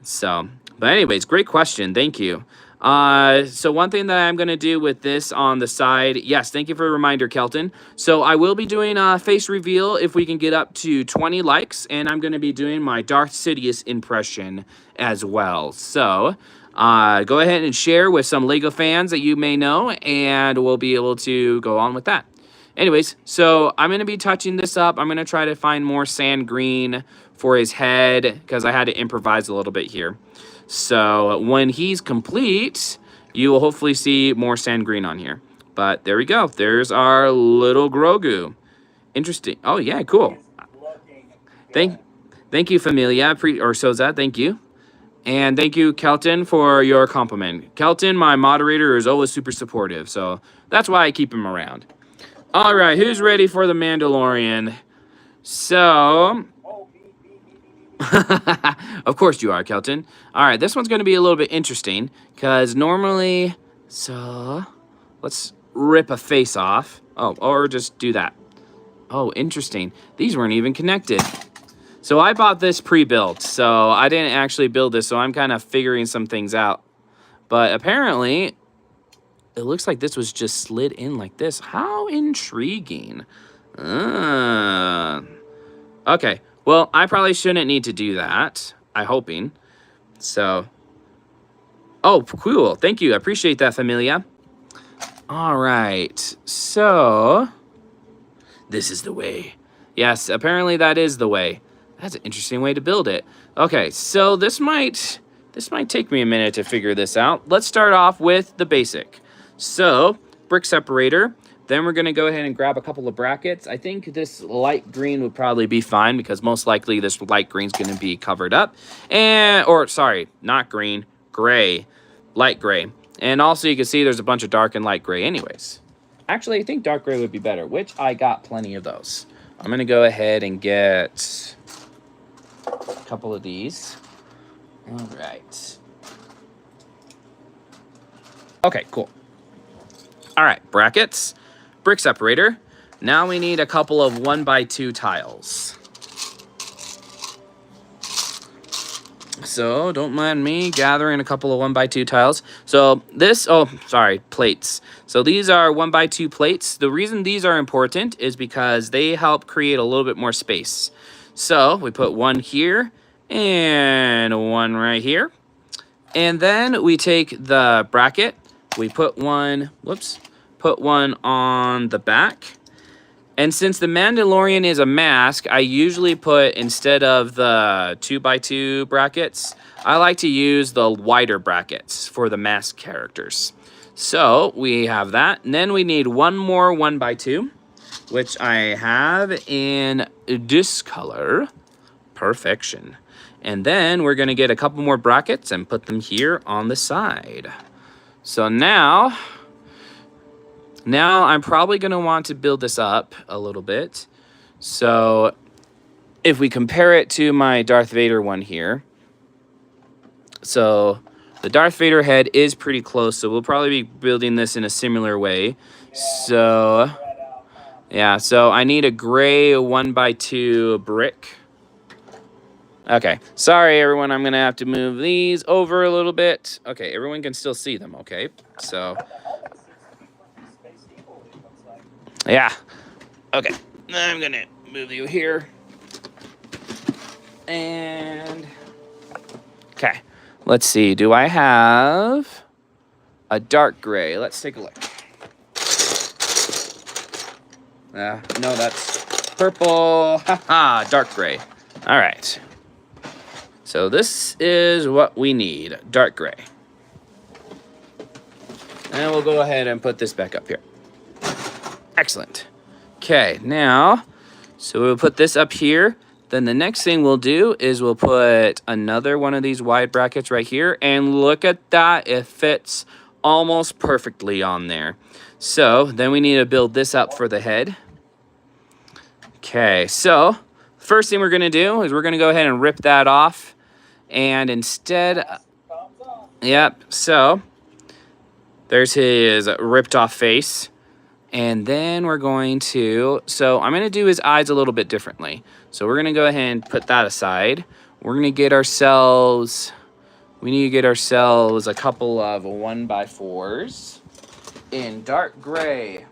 So... But anyways, great question. Thank you. So one thing that I'm going to do with this on the side, yes, thank you for the reminder, Kelton. So I will be doing a face reveal if we can get up to 20 likes, and I'm going to be doing my Darth Sidious impression as well. So go ahead and share with some LEGO fans that you may know, and we'll be able to go on with that. Anyways, so I'm going to be touching this up. I'm going to try to find more sand green for his head because I had to improvise a little bit here. So when he's complete, you will hopefully see more sand green on here. But there we go. There's our little Grogu. Interesting. Oh, yeah, cool. Thank you, Familia, or Soza, thank you. And thank you, Kelton, for your compliment. Kelton, my moderator, is always super supportive, so that's why I keep him around. All right, who's ready for the Mandalorian? So, of course you are, Kelton. All right, this one's going to be a little bit interesting, because normally, so, let's rip a face off. Oh, or just do that. Oh, interesting. These weren't even connected. So I bought this pre-built, so I didn't actually build this, so I'm kind of figuring some things out. But apparently, it looks like this was just slid in like this. How intriguing. Okay, well, I probably shouldn't need to do that. I'm hoping. So, oh, cool. Thank you. I appreciate that, Familia. All right, so this is the way. Yes, apparently that is the way. That's an interesting way to build it. Okay, so this might take me a minute to figure this out. Let's start off with the basic. So, brick separator. Then we're gonna go ahead and grab a couple of brackets. I think this light green would probably be fine because most likely this light green's gonna be covered up. Or sorry, not green, gray, light gray. And also you can see there's a bunch of dark and light gray anyways. Actually, I think dark gray would be better, which I got plenty of those. I'm gonna go ahead and get a couple of these. All right. Okay, cool. All right, brackets, brick separator. Now we need a couple of 1x2 tiles. So don't mind me gathering a couple of 1x2 tiles. So this, oh, sorry, plates. So these are 1x2 plates. The reason these are important is because they help create a little bit more space. So we put one here and one right here. And then we take the bracket, we put one, put one on the back. And since the Mandalorian is a mask, I usually put, instead of the 2x2 brackets, I like to use the wider brackets for the mask characters. So we have that. And then we need one more 1x2, which I have in this color. Perfection. And then we're gonna get a couple more brackets and put them here on the side. So now I'm probably gonna want to build this up a little bit. So if we compare it to my Darth Vader one here, so the Darth Vader head is pretty close, so we'll probably be building this in a similar way. So yeah, so I need a gray 1x2 brick. Okay, sorry everyone, I'm gonna have to move these over a little bit. Okay, everyone can still see them, okay? So, yeah, okay, I'm gonna move you here. And, okay, let's see, do I have a dark gray? Let's take a look. No, that's purple, haha, dark gray. All right. So this is what we need, dark gray. And we'll go ahead and put this back up here. Excellent. Okay, now, so we'll put this up here. Then the next thing we'll do is we'll put another one of these wide brackets right here. And look at that, it fits almost perfectly on there. So then we need to build this up for the head. Okay, so first thing we're gonna do is we're gonna go ahead and rip that off. And instead, yep, so there's his ripped off face. And then we're going to, so I'm going to do his eyes a little bit differently. So we're going to go ahead and put that aside. We're going to get ourselves, we need to get ourselves a couple of 1x4s in dark gray.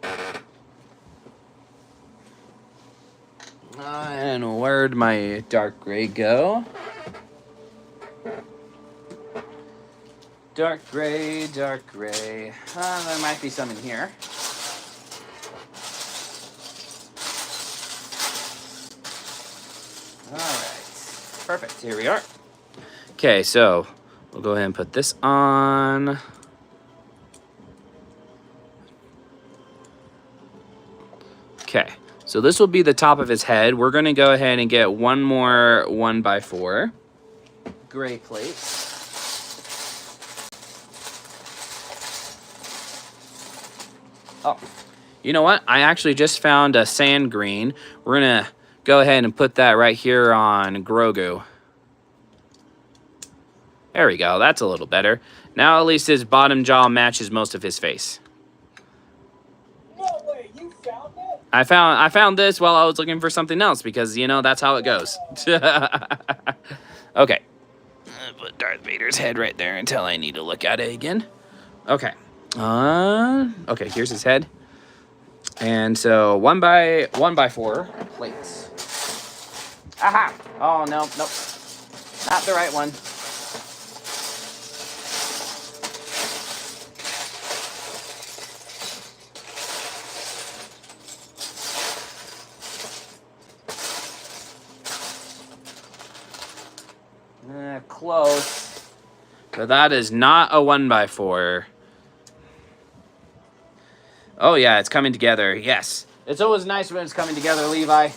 And where'd my dark gray go? Dark gray, dark gray. There might be some in here. All right, perfect, here we are. Okay, so we'll go ahead and put this on. Okay, so this will be the top of his head. We're gonna go ahead and get one more 1x4 gray plate. Oh, you know what? I actually just found a sand green. We're gonna go ahead and put that right here on Grogu. There we go, that's a little better. Now at least his bottom jaw matches most of his face. No way, you found it? I found this while I was looking for something else because, you know, that's how it goes. Okay. Put Darth Vader's head right there until I need to look at it again. Okay. Okay, here's his head. And so 1x4 plates. Aha! Oh, no, nope. Not the right one. Close. But that is not a 1x4. Oh yeah, it's coming together. Yes. It's always nice when it's coming together, Levi.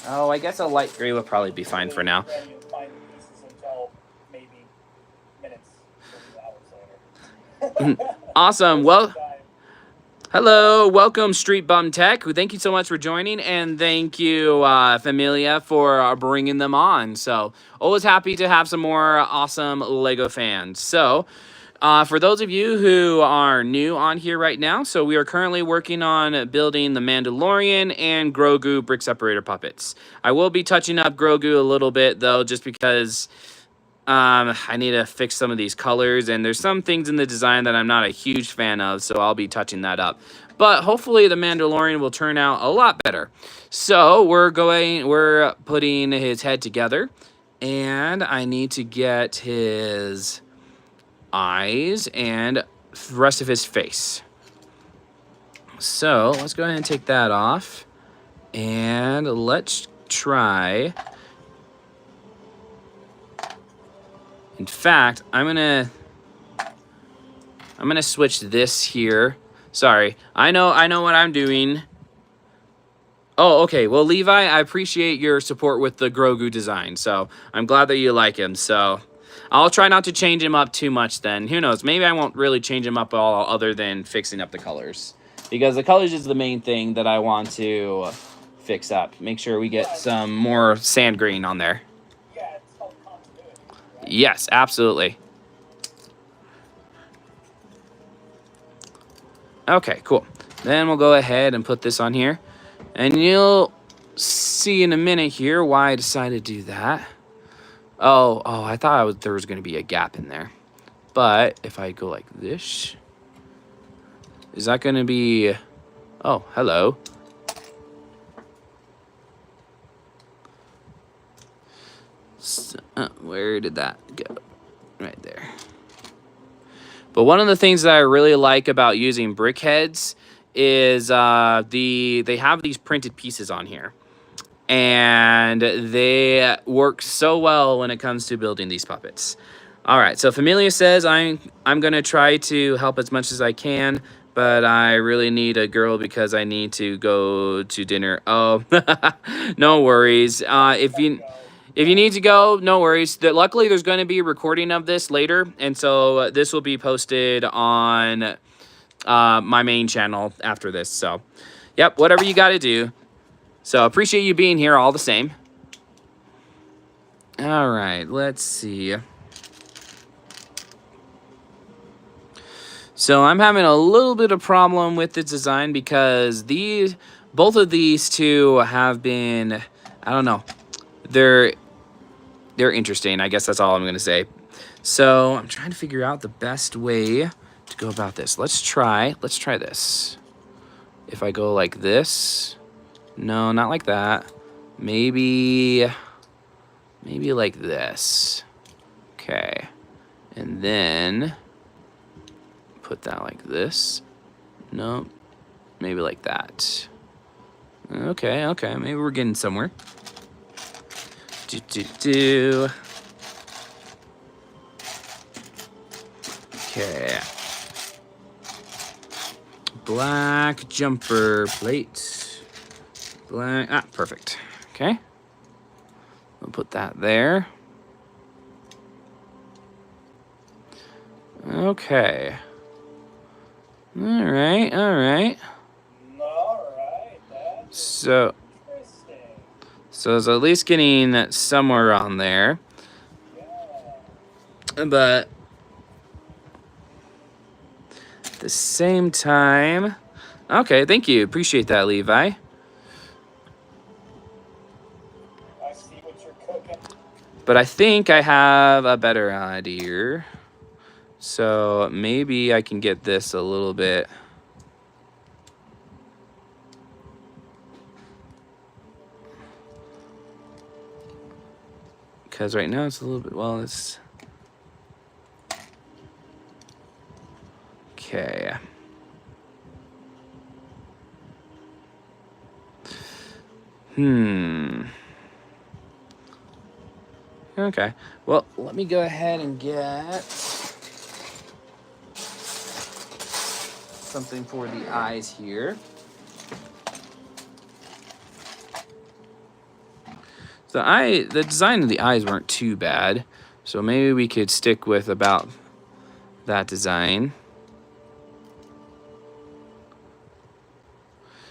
Oh, I guess a light gray will probably be fine for now. Awesome. Well, hello, welcome Street Bum Tech. Thank you so much for joining, and thank you, Familia, for bringing them on. So, always happy to have some more awesome LEGO fans. So, for those of you who are new on here right now, so we are currently working on building the Mandalorian and Grogu Brick Separator puppets. I will be touching up Grogu a little bit, though, just because I need to fix some of these colors, and there's some things in the design that I'm not a huge fan of, so I'll be touching that up. But hopefully the Mandalorian will turn out a lot better. So we're putting his head together, and I need to get his eyes and the rest of his face. So let's go ahead and take that off, and let's try. In fact, I'm gonna switch this here. Sorry, I know what I'm doing. Oh, okay. Well, Levi, I appreciate your support with the Grogu design, so I'm glad that you like him. So I'll try not to change him up too much then. Who knows? Maybe I won't really change him up at all other than fixing up the colors. Because the colors is the main thing that I want to fix up. Make sure we get some more sand green on there. Yes, absolutely. Okay, cool. Then we'll go ahead and put this on here. And you'll see in a minute here why I decided to do that. Oh, I thought there was going to be a gap in there. But if I go like this, is that going to be... Oh, hello. So, where did that go? Right there. But one of the things that I really like about using Brickheads is they have these printed pieces on here. And they work so well when it comes to building these puppets. All right, so Familia says I'm going to try to help as much as I can, but I really need a girl because I need to go to dinner. Oh, no worries. If you need to go, no worries. Luckily, there's going to be a recording of this later, and so this will be posted on my main channel after this. So, yep, whatever you got to do. So, appreciate you being here all the same. All right, let's see. So, I'm having a little bit of problem with the design because both of these two have been, I don't know, they're interesting. I guess that's all I'm going to say. So I'm trying to figure out the best way to go about this. Let's try this. If I go like this, no, not like that. Maybe like this. Okay. And then put that like this. No, maybe like that. Okay, okay. Maybe we're getting somewhere. Okay. Black jumper plate. Black. Ah, perfect. Okay. We'll put that there. Okay. All right, all right. All right, that's So interesting. it's at least getting somewhere on there. Yeah. But at the same time, okay, thank you. Appreciate that, Levi. I see what you're cooking. But I think I have a better idea. So maybe I can get this a little bit. Because right now it's a little bit, well, it's... Okay. Okay. Well, let me go ahead and get something for the eyes here. The design of the eyes weren't too bad, so maybe we could stick with about that design.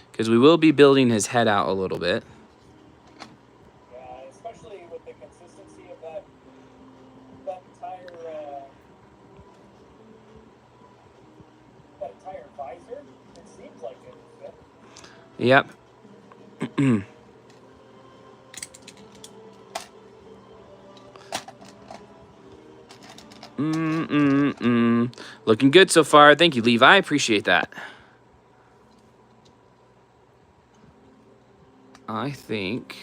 Because we will be building his head out a little bit. Yeah, especially with the consistency of that entire visor. It seems like it would fit. Yep. Looking good so far. Thank you, Levi. I appreciate that. I think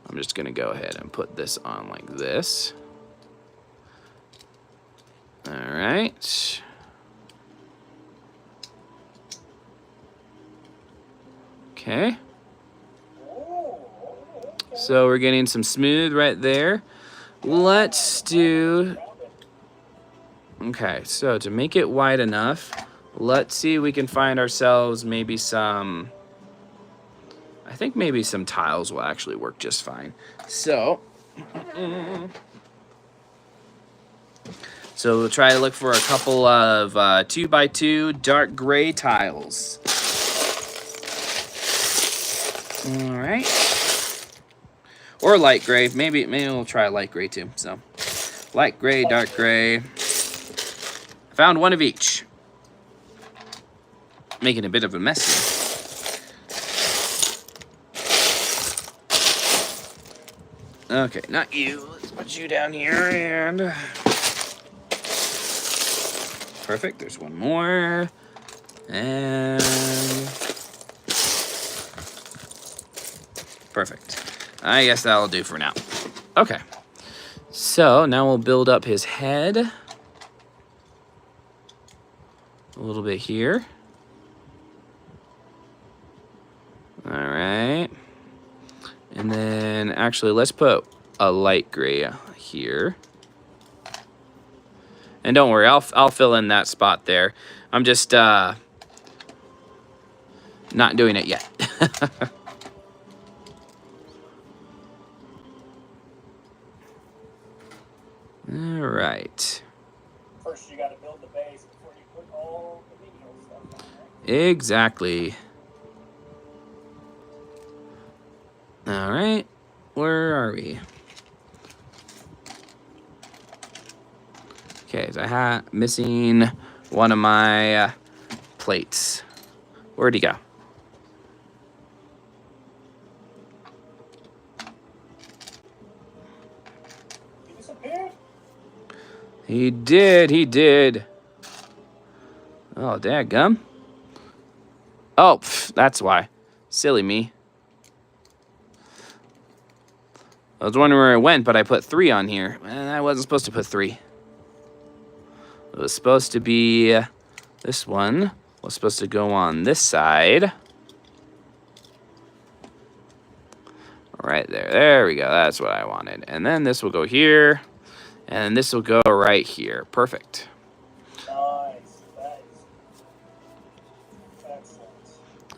I'm just going to go ahead and put this on like this. All right. Okay. So we're getting some smooth right there. Let's do... Okay, so to make it wide enough, let's see if we can find ourselves maybe some... I think maybe some tiles will actually work just fine. So... So we'll try to look for a couple of 2x2 dark gray tiles. All right. Or light gray. Maybe we'll try light gray too. So light gray, dark gray. I found one of each. Making a bit of a mess here. Okay, not you. Let's put you down here and... Perfect, there's one more. And... Perfect. I guess that'll do for now. Okay. So, now we'll build up his head. A little bit here. Alright. And then, actually, let's put a light gray here. And don't worry, I'll fill in that spot there. I'm just not doing it yet. All right. First, you got to build the base before you put all the menial stuff on, right? Exactly. All right. Where are we? Okay, so I missing one of my plates. Where'd he go? He disappeared? He did. Oh, dadgum. Oh, that's why. Silly me. I was wondering where it went, but I put 3 on here. And I wasn't supposed to put 3. It was supposed to be this one. Was supposed to go on this side. There we go. That's what I wanted. And then this will go here. And this will go right here. Perfect. Nice. That is excellent.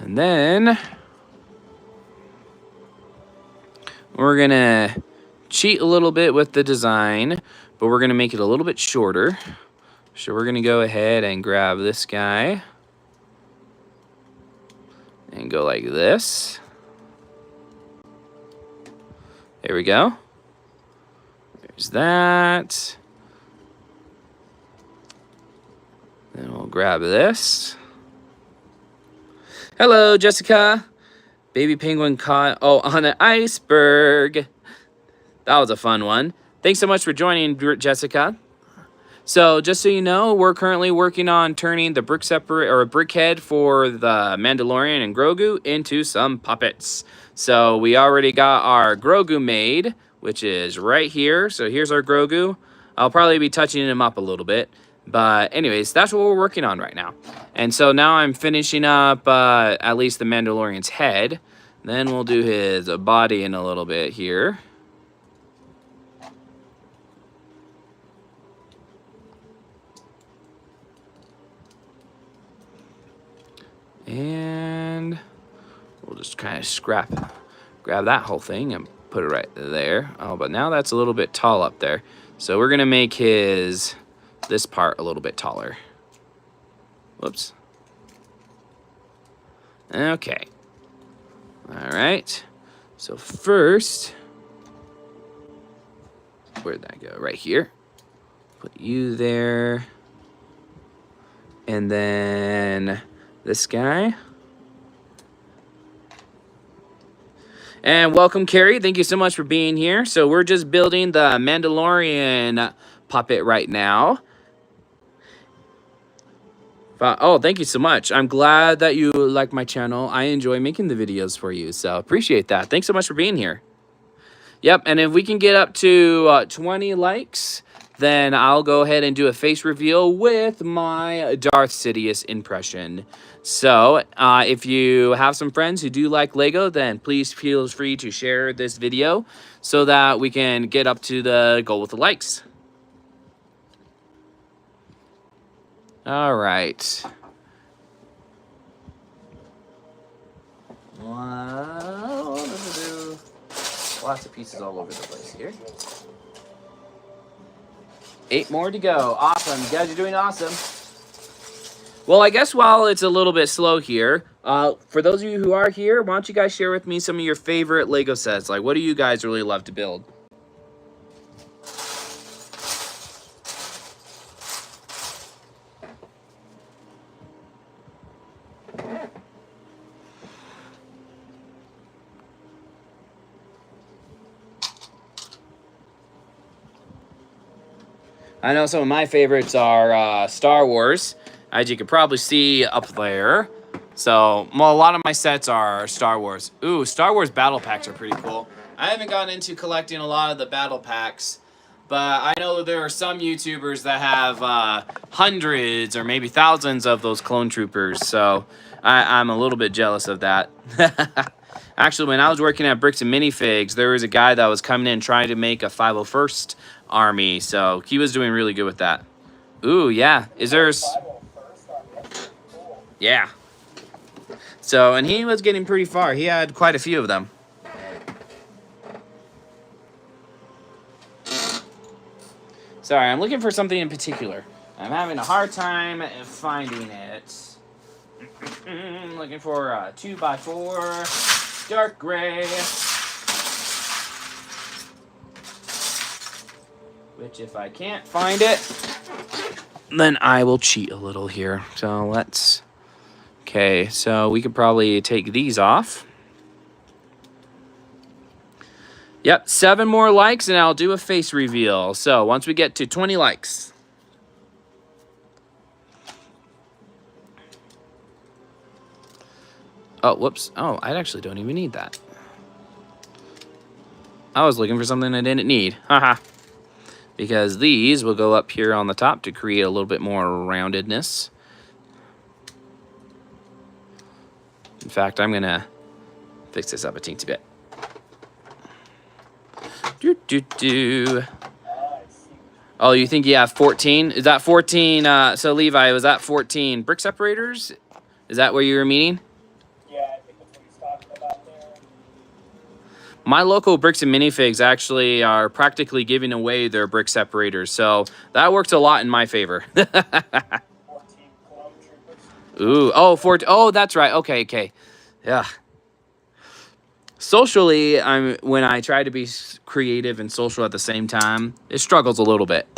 And then we're going to cheat a little bit with the design, but we're going to make it a little bit shorter. So we're going to go ahead and grab this guy and go like this. There we go. There's that. Then we'll grab this. Hello, Jessica. Baby penguin caught on an iceberg. That was a fun one. Thanks so much for joining, Jessica. So just so you know, we're currently working on turning the brick separator or brickhead for the Mandalorian and Grogu into some puppets. So we already got our Grogu made, which is right here. So here's our Grogu. I'll probably be touching him up a little bit. But anyways, that's what we're working on right now. And so now I'm finishing up at least the Mandalorian's head. Then we'll do his body in a little bit here. And we'll just kind of grab that whole thing and put it right there. Oh, but now that's a little bit tall up there. So we're going to make this part a little bit taller. Whoops. Okay. All right. So first, where'd that go? Right here. Put you there. And then this guy. And welcome, Carrie. Thank you so much for being here. So we're just building the Mandalorian puppet right now. Oh, thank you so much. I'm glad that you like my channel. I enjoy making the videos for you, so appreciate that. Thanks so much for being here. Yep, and if we can get up to 20 likes, then I'll go ahead and do a face reveal with my Darth Sidious impression. So, if you have some friends who do like LEGO, then please feel free to share this video so that we can get up to the goal with the likes. All right. Lots of pieces all over the place here. 8 more to go. Awesome. You guys are doing awesome. Well, I guess while it's a little bit slow here, for those of you who are here, why don't you guys share with me some of your favorite LEGO sets? Like, what do you guys really love to build? I know some of my favorites are Star Wars, as you can probably see up there. So, well, a lot of my sets are Star Wars. Ooh, Star Wars battle packs are pretty cool. I haven't gotten into collecting a lot of the battle packs, but I know there are some YouTubers that have hundreds or maybe thousands of those clone troopers. So, I'm a little bit jealous of that. Actually, when I was working at Bricks and Minifigs, there was a guy that was coming in trying to make a 501st Army, so he was doing really good with that. Ooh, yeah. Is there... Yeah. So, and he was getting pretty far. He had quite a few of them. Sorry, I'm looking for something in particular. I'm having a hard time finding it. Looking for a 2x4 dark gray. Which, if I can't find it, then I will cheat a little here. So let's... Okay, so we could probably take these off. Yep, 7 more likes and I'll do a face reveal. So once we get to 20 likes. Oh, whoops. Oh, I actually don't even need that. I was looking for something I didn't need. Haha. Because these will go up here on the top to create a little bit more roundedness. In fact, I'm going to fix this up a teensy bit. Do. I see. Oh, you think you have 14? Is that 14? So Levi, was that 14 brick separators? Is that what you were meaning? Yeah, I think that's what he's talking about there. My local bricks and minifigs actually are practically giving away their brick separators, so that works a lot in my favor. 14 clone troopers. Ooh, oh, that's right. Okay. Yeah. Socially, when I try to be creative and social at the same time, it struggles a little bit.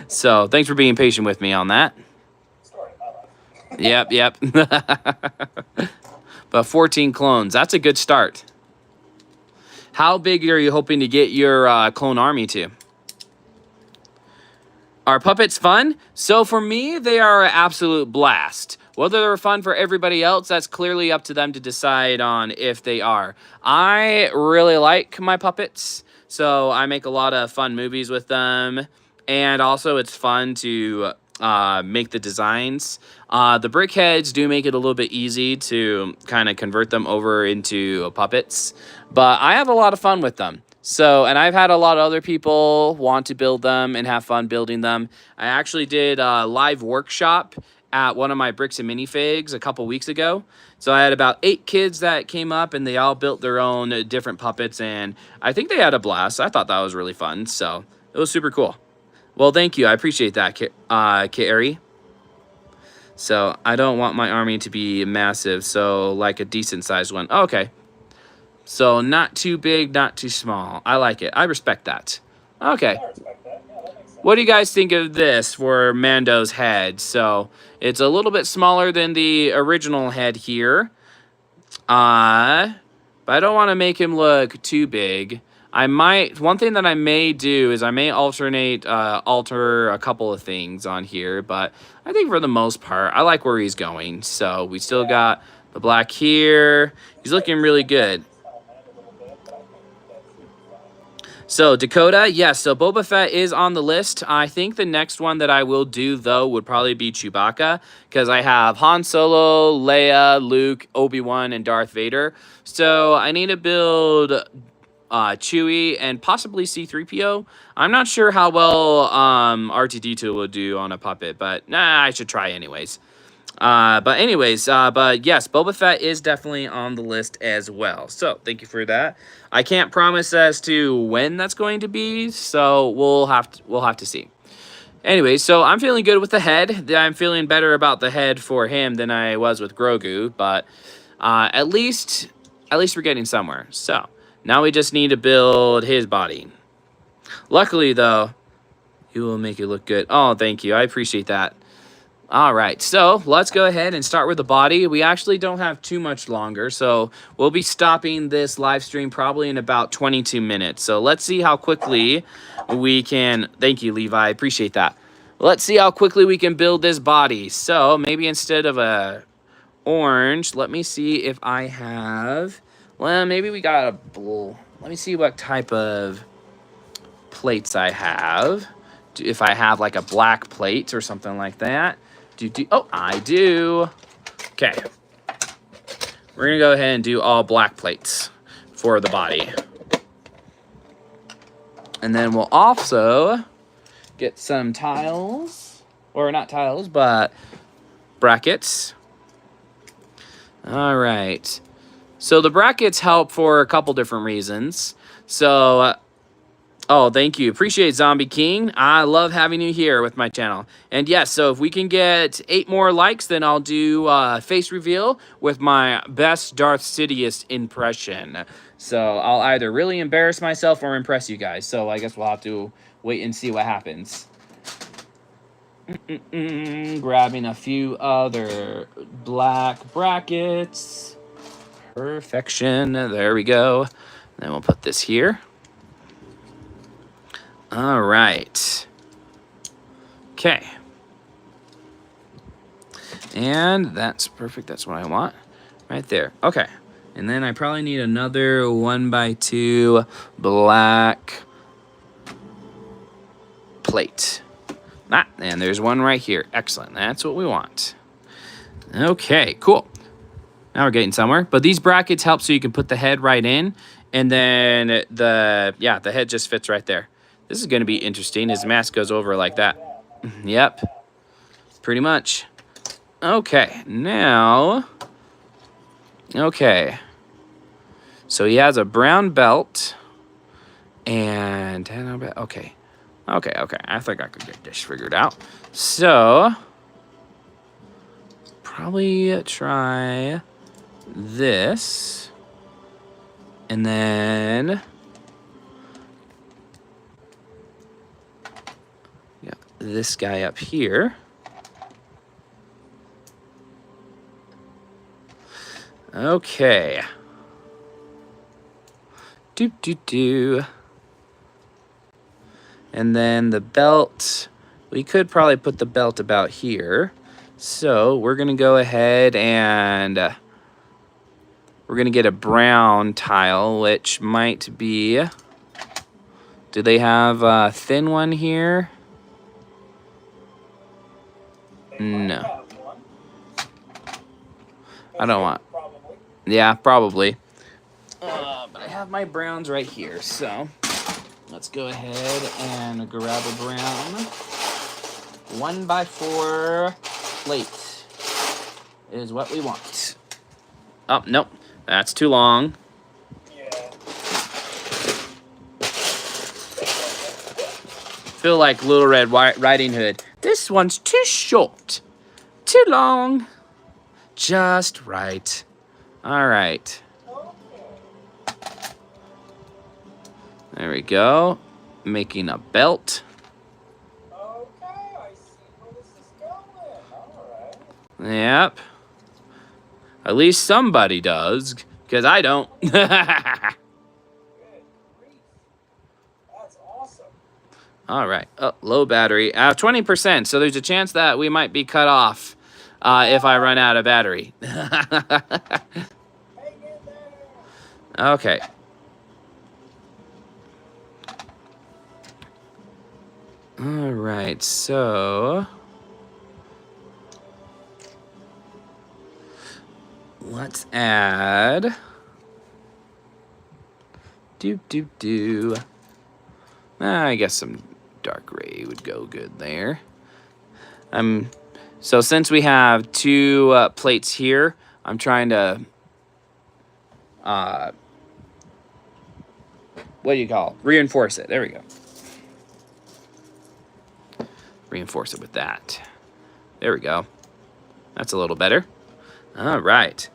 So thanks for being patient with me on that. Story of my life. Yep. But 14 clones, that's a good start. How big are you hoping to get your clone army to? Are puppets fun? So for me, they are an absolute blast. Whether they're fun for everybody else, that's clearly up to them to decide on if they are. I really like my puppets, so I make a lot of fun movies with them. And also, it's fun to make the designs. The brickheads do make it a little bit easy to kind of convert them over into puppets. But I have a lot of fun with them. So, and I've had a lot of other people want to build them and have fun building them. I actually did a live workshop at one of my bricks and minifigs a couple weeks ago. So I had about 8 kids that came up and they all built their own different puppets, and I think they had a blast. I thought that was really fun. So it was super cool. Well, thank you. I appreciate that, Carrie. So I don't want my army to be massive, so like a decent sized one. Oh, okay. So not too big, not too small. I like it. I respect that. Okay. I respect that. Yeah, that makes sense. What do you guys think of this for Mando's head? So it's a little bit smaller than the original head here. But I don't want to make him look too big. One thing that I may do is I may alter a couple of things on here, but I think for the most part, I like where he's going. So we still got the black here. He's looking really good. So Dakota, yes, so Boba Fett is on the list. I think the next one that I will do, though, would probably be Chewbacca, because I have Han Solo, Leia, Luke, Obi-Wan, and Darth Vader. So I need to build Chewie and possibly C-3PO. I'm not sure how well R2-D2 will do on a puppet, but I should try anyways. But yes, Boba Fett is definitely on the list as well. So thank you for that. I can't promise as to when that's going to be, so we'll have to see. Anyway, so I'm feeling good with the head. I'm feeling better about the head for him than I was with Grogu, but at least we're getting somewhere. So now we just need to build his body. Luckily, though, he will make it look good. Oh, thank you. I appreciate that. All right, so let's go ahead and start with the body. We actually don't have too much longer, so we'll be stopping this live stream probably in about 22 minutes. So let's see how quickly we can... Thank you, Levi. I appreciate that. Let's see how quickly we can build this body. So maybe instead of a orange, let me see if I have... Well, maybe we got a... Let me see what type of plates I have. If I have like a black plate or something like that. Oh, I do. Okay. We're going to go ahead and do all black plates for the body. And then we'll also get some tiles. Or not tiles, but brackets. All right. So the brackets help for a couple different reasons. So... Oh, thank you. Appreciate Zombie King. I love having you here with my channel. And yes, so if we can get 8 more likes, then I'll do face reveal with my best Darth Sidious impression. So I'll either really embarrass myself or impress you guys. So I guess we'll have to wait and see what happens. Grabbing a few other black brackets. Perfection. There we go. Then we'll put this here. All right. Okay. And that's perfect. That's what I want. Right there. Okay. And then I probably need another 1x2 black plate. And there's one right here. Excellent. That's what we want. Okay, cool. Now we're getting somewhere. But these brackets help so you can put the head right in. And then the head just fits right there. This is going to be interesting. His mask goes over like that. Yep, pretty much. Okay, now, okay. So he has a brown belt and, okay. I think I could get this figured out. So, probably try this. And then, yeah, this guy up here. Okay. Do. And then the belt, we could probably put the belt about here. So we're going to go ahead and we're going to get a brown tile, which might be, do they have a thin one here? No. I don't want, yeah, probably. But I have my browns right here, so let's go ahead and grab a brown 1x4 plate is what we want. Oh, nope, that's too long. Yeah. Feel like Little Red Riding Hood. This one's too short, too long, just right. All right. There we go. Making a belt. Okay, I see where this is going. All right. Yep. At least somebody does, because I don't. Good grief. That's awesome. All right. Oh, low battery. 20%, so there's a chance that we might be cut off if I run out of battery. Hang in there. Okay. All right, so let's add I guess some dark gray would go good there. So since we have two plates here, I'm trying to what do you call it? Reinforce it. There we go. Reinforce it with that. There we go. That's a little better. All right.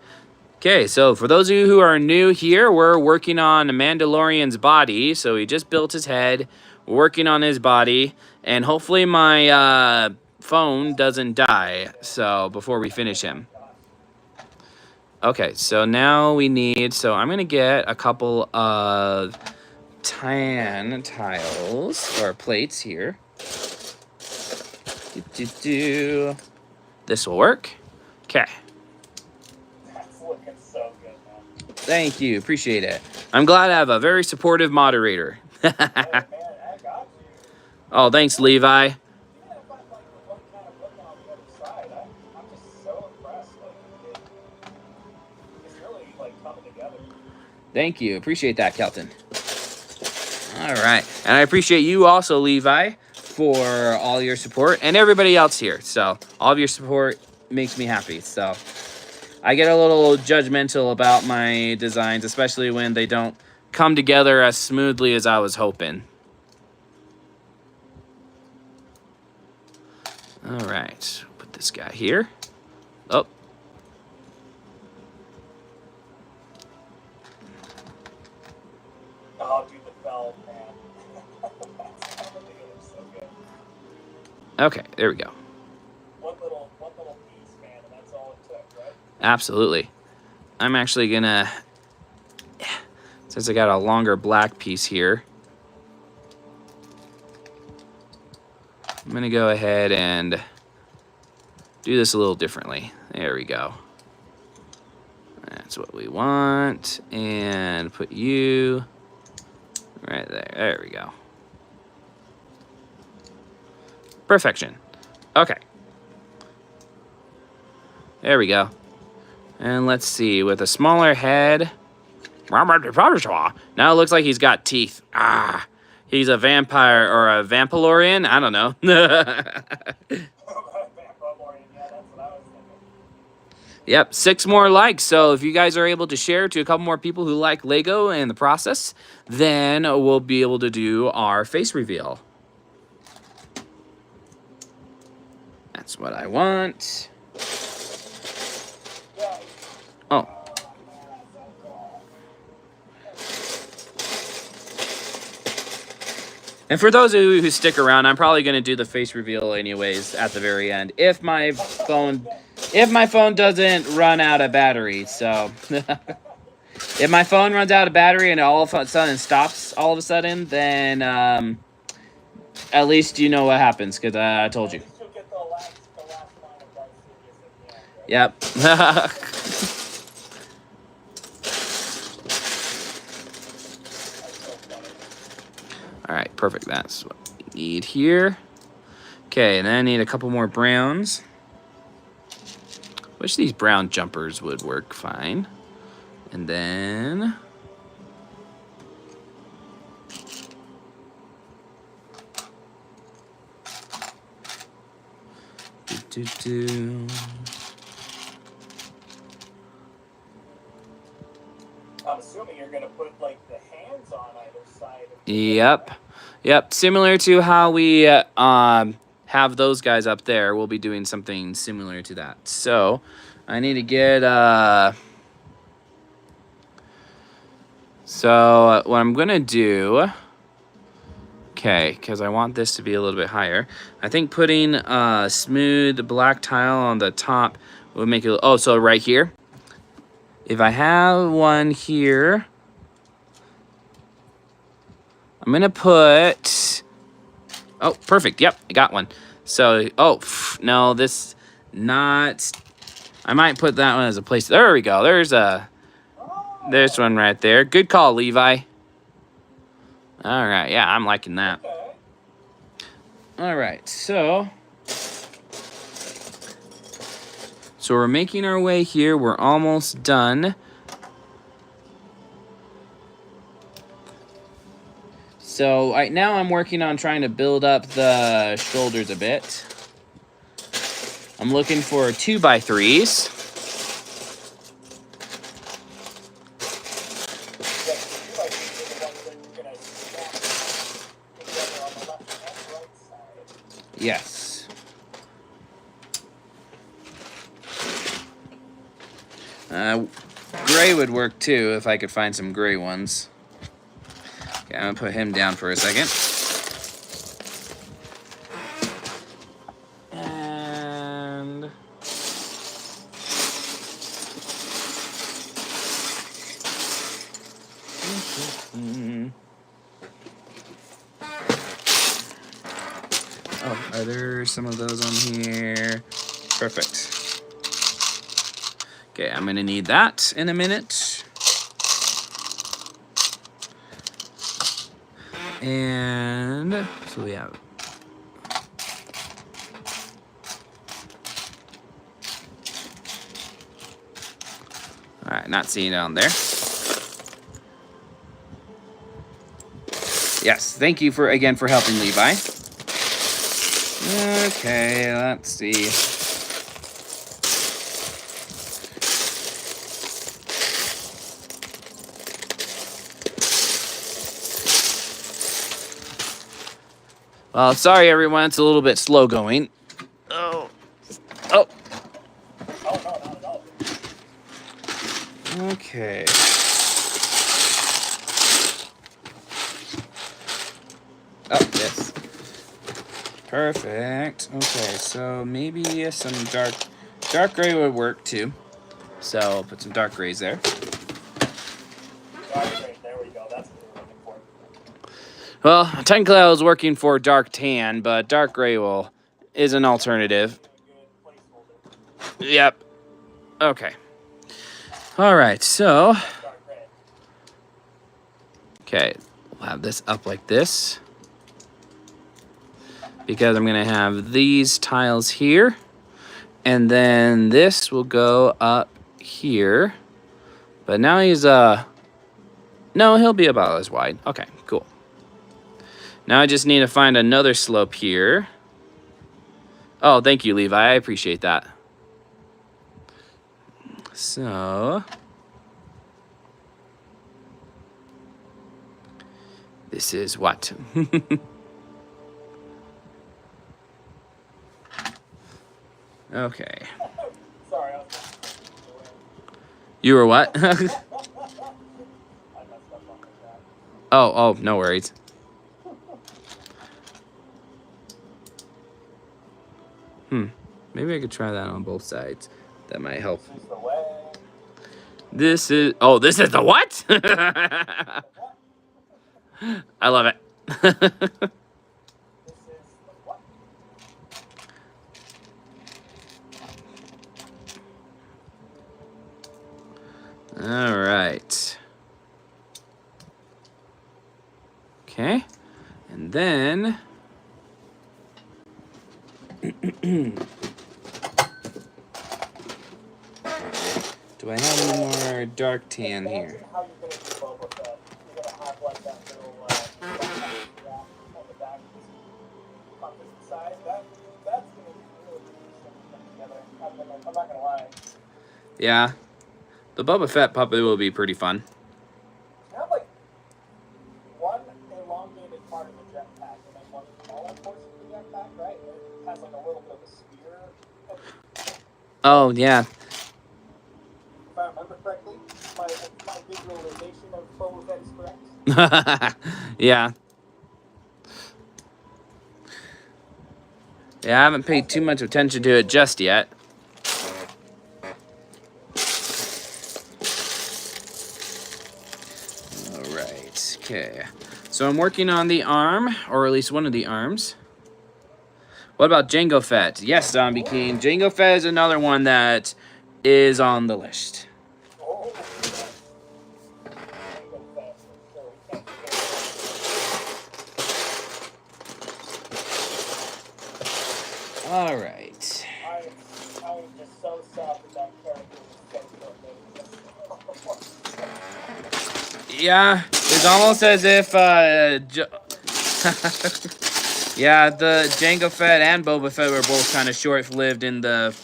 Okay, so for those of you who are new here, we're working on Mandalorian's body. So he just built his head. We're working on his body. And hopefully my phone doesn't die so before we finish him. Okay, so now we need... So I'm going to get a couple of tan tiles or plates here. This will work. Okay. That's looking so good, man. Thank you. Appreciate it. I'm glad I have a very supportive moderator. Hey, man, I got you. Oh, thanks, Levi. Even if I'm like the one kind of looking on the other side, I'm just so impressed. Like, it's really like coming together. Thank you. Appreciate that, Kelton. All right. And I appreciate you also, Levi, for all your support and everybody else here. So all of your support makes me happy. So I get a little judgmental about my designs, especially when they don't come together as smoothly as I was hoping. All right, put this guy here. Oh. Oh, dude, the bell, man. That's coming together so good. Okay, there we go. One little piece, man, and that's all it took, right? Absolutely. I'm actually gonna, since I got a longer black piece here, I'm gonna go ahead and do this a little differently. There we go. That's what we want. And put you right there. There we go. Perfection. Okay. There we go. And let's see, with a smaller head, Now it looks like he's got teeth. Ah, he's a vampire or a Vampalorian. I don't know. Yep, 6 more likes. So if you guys are able to share to a couple more people who like Lego and the process, then we'll be able to do our face reveal. That's what I want. Oh. And for those of you who stick around, I'm probably going to do the face reveal anyways at the very end if my phone doesn't run out of battery. So if my phone runs out of battery and all of a sudden stops all of a sudden, then at least you know what happens because I told you. Yep. All right, perfect. That's what we need here. Okay, and then I need a couple more browns. Wish these brown jumpers would work fine. And then I'm assuming you're gonna put like the hands on either side. Yep. Similar to how we have those guys up there, we'll be doing something similar to that. So I need to get so what I'm gonna do, okay, because I want this to be a little bit higher. I think putting smooth black tile on the top will make it. Oh, so right here. If I have one here, I'm gonna put. Oh, perfect. Yep, I got one. So, no, this not. I might put that one as a place. There we go. There's one right there. Good call, Levi. All right, yeah, I'm liking that. All right, so we're making our way here. We're almost done. So right now I'm working on trying to build up the shoulders a bit. I'm looking for 2x3s. Yes. Gray would work too if I could find some gray ones. Okay, I'm gonna put him down for a second. And oh, are there some of those on here? Perfect. Okay, I'm gonna need that in a minute. And so we have all right, not seeing it on there. Yes, thank you for helping, Levi. Okay, let's see. Well, sorry everyone, it's a little bit slow going. Oh. Oh, no, not at all. Okay. Oh, yes. Perfect. Okay, so maybe some dark gray would work too. So I'll put some dark grays there. Dark gray, there we go. That's what we're looking for. Well, technically I was working for dark tan, but dark gray is an alternative. Yep. Okay. All right, so. Okay, we'll have this up like this. Because I'm going to have these tiles here. And then this will go up here. But now he's No, he'll be about as wide. Okay, cool. Now I just need to find another slope here. Oh, thank you, Levi. I appreciate that. So this is what? Okay. Sorry, I was You were what? I messed up on that. Oh, no worries. Maybe I could try that on both sides. That might help. This is the way. This is the what? I love it. This is the what? All right. Okay. And then do I have any more dark tan here? How you're gonna do Boba Fett. You're gonna have like that little on the back of his puppet side. That's gonna be really interesting to put together. I'm not gonna lie. Yeah. The Boba Fett puppet will be pretty fun. You have like one elongated part of the jetpack and then one smaller portion of the jetpack, right? It has like a little bit of a spear. Oh, yeah. If I remember correctly, my visualization of Boba Fett is correct. Yeah. Yeah, I haven't paid too much attention to it just yet. All right. Okay. So I'm working on the arm, or at least one of the arms. What about Jango Fett? Yes, Zombie King. Jango Fett is another one that is on the list. Oh, yes. Jango Fett, for sure. We can't forget. All right. I am just so sad that character was so short. Yeah, it's almost as if, yeah, the Jango Fett and Boba Fett were both kind of short-lived in the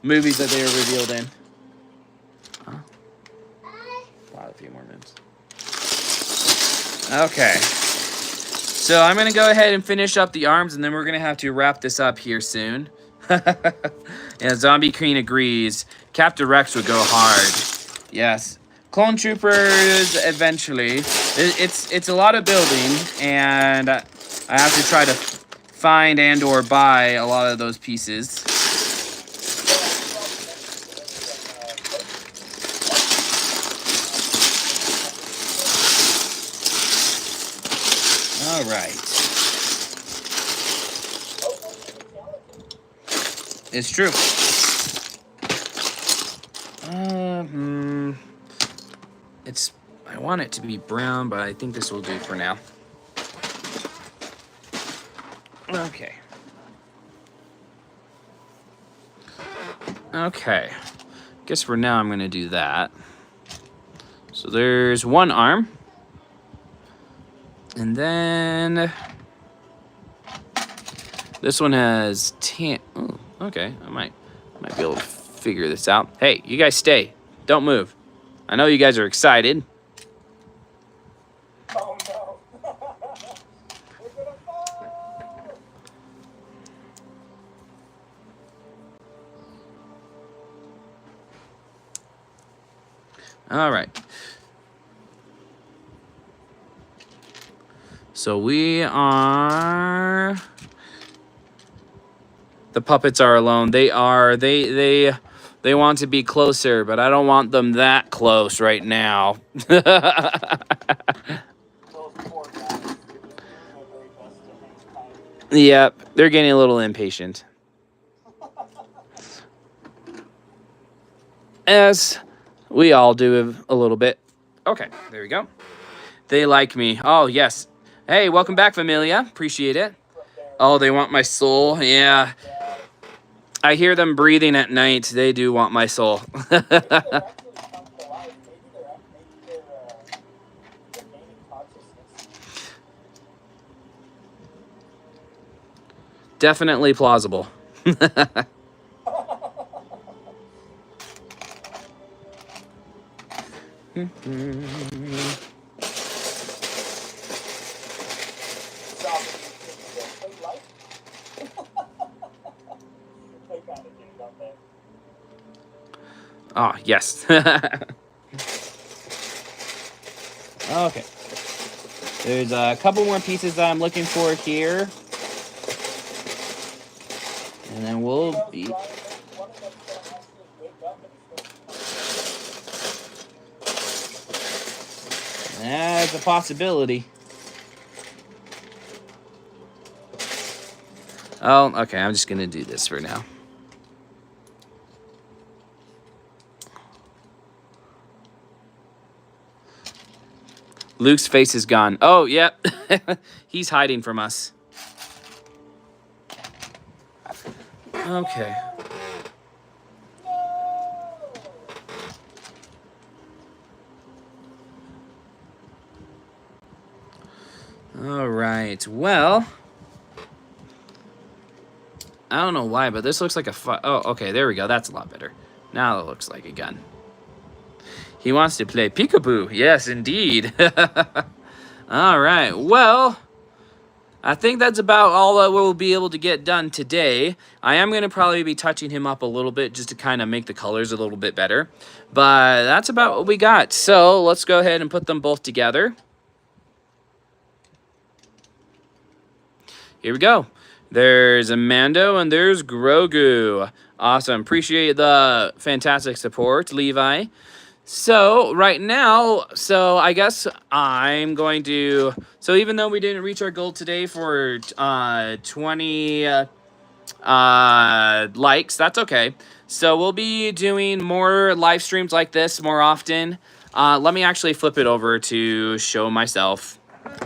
movies that they were revealed in. A few more minutes. Okay. So I'm going to go ahead and finish up the arms, and then we're going to have to wrap this up here soon. Yeah, Zombie Queen agrees. Captain Rex would go hard. Yes. Clone Troopers, eventually. It's a lot of building, and I have to try to find and or buy a lot of those pieces. All right. It's true. I want it to be brown, but I think this will do for now. Okay. Okay. Guess for now I'm going to do that. So there's one arm. And then this one has tan. Oh, okay. I might be able to figure this out. Hey, you guys stay. Don't move. I know you guys are excited. Oh no. We're gonna fall. All right. So we are. The puppets are alone. They want to be closer, but I don't want them that close right now. Those poor guys. They're doing their very best to hang tight. Yep, they're getting a little impatient. As we all do a little bit. Okay, there we go. They like me. Oh, yes. Hey, welcome back, Familia. Appreciate it. Oh, they want my soul. Yeah. I hear them breathing at night. They do want my soul. They're actually come to life. Maybe they're Definitely plausible. Oh, yes. Okay. There's a couple more pieces that I'm looking for here. And then we'll be... That's a possibility. Oh, okay. I'm just going to do this for now. Luke's face is gone. Oh, yep. He's hiding from us. Okay. All right. Well, I don't know why, but this looks like a... Oh, okay. There we go. That's a lot better. Now it looks like a gun. He wants to play peekaboo. Yes, indeed. All right. Well, I think that's about all that we'll be able to get done today. I am going to probably be touching him up a little bit just to kind of make the colors a little bit better. But that's about what we got. So let's go ahead and put them both together. Here we go. There's a Mando and there's Grogu. Awesome. Appreciate the fantastic support, Levi. So right now, I guess I'm going to... So even though we didn't reach our goal today for 20 likes, that's okay. So we'll be doing more live streams like this more often. Let me actually flip it over to show myself.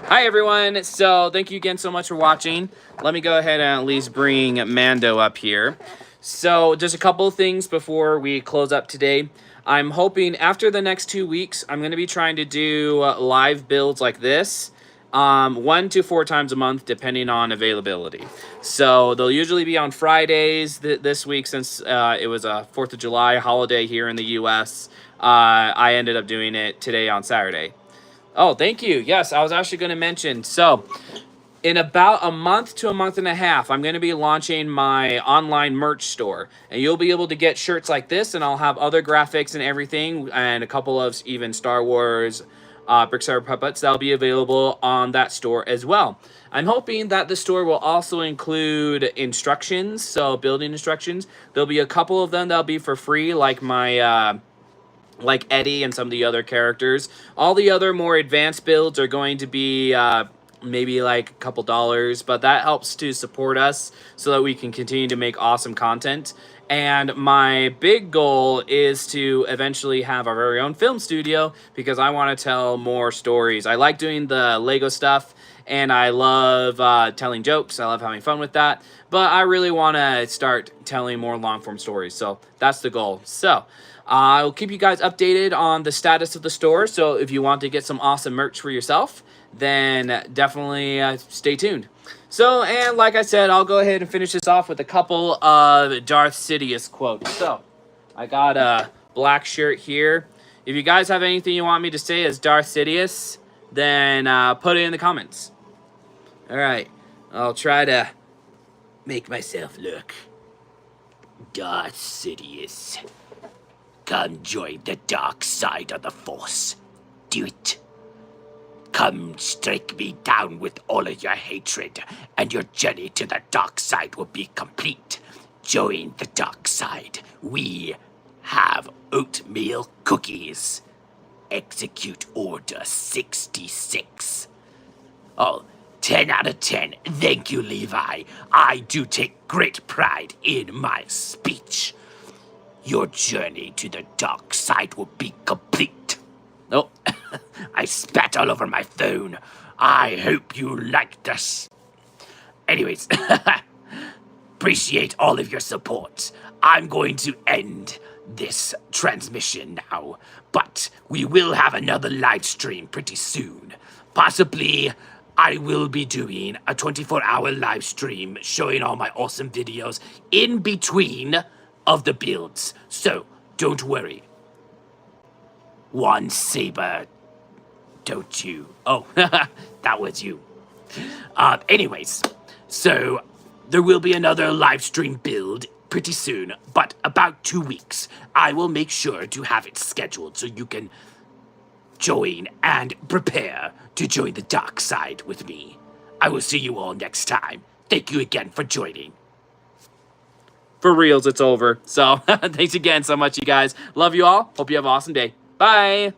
Hi everyone, so thank you again so much for watching. Let me go ahead and at least bring Mando up here. So just a couple of things before we close up today. I'm hoping after the next 2 weeks, I'm going to be trying to do live builds like this 1 to 4 times a month, depending on availability. So they'll usually be on Fridays this week, since it was a 4th of July holiday here in the US. I ended up doing it today on Saturday. Oh, thank you. Yes, I was actually going to mention. So in about a month to a month and a half, I'm going to be launching my online merch store. And you'll be able to get shirts like this, and I'll have other graphics and everything, and a couple of even Star Wars Brick Separator puppets that'll be available on that store as well. I'm hoping that the store will also include instructions, so building instructions. There'll be a couple of them that'll be for free, like my... like Eddie and some of the other characters. All the other more advanced builds are going to be maybe like a couple dollars, but that helps to support us so that we can continue to make awesome content. And my big goal is to eventually have our very own film studio, because I want to tell more stories. I like doing the Lego stuff, and I love telling jokes. I love having fun with that, but I really want to start telling more long-form stories, so that's the goal. So I'll keep you guys updated on the status of the store, so if you want to get some awesome merch for yourself, then definitely stay tuned. So, and like I said, I'll go ahead and finish this off with a couple of Darth Sidious quotes. So, I got a black shirt here. If you guys have anything you want me to say as Darth Sidious, then put it in the comments. Alright, I'll try to make myself look. Darth Sidious. Come join the dark side of the Force. Do it. Come strike me down with all of your hatred, and your journey to the dark side will be complete. Join the dark side. We have oatmeal cookies. Execute Order 66. Oh, 10 out of 10. Thank you, Levi. I do take great pride in my speech. Your journey to the dark side will be complete. Oh, I spat all over my phone. I hope you liked this. Anyways, appreciate all of your support. I'm going to end this transmission now, but we will have another live stream pretty soon. Possibly I will be doing a 24-hour live stream showing all my awesome videos in between of the builds. So, don't worry. One saber, don't you? Oh, that was you. Anyways, so there will be another live stream build pretty soon, but about 2 weeks. I will make sure to have it scheduled so you can join and prepare to join the dark side with me. I will see you all next time. Thank you again for joining. For reals, it's over. So, thanks again so much, you guys. Love you all. Hope you have an awesome day. Bye.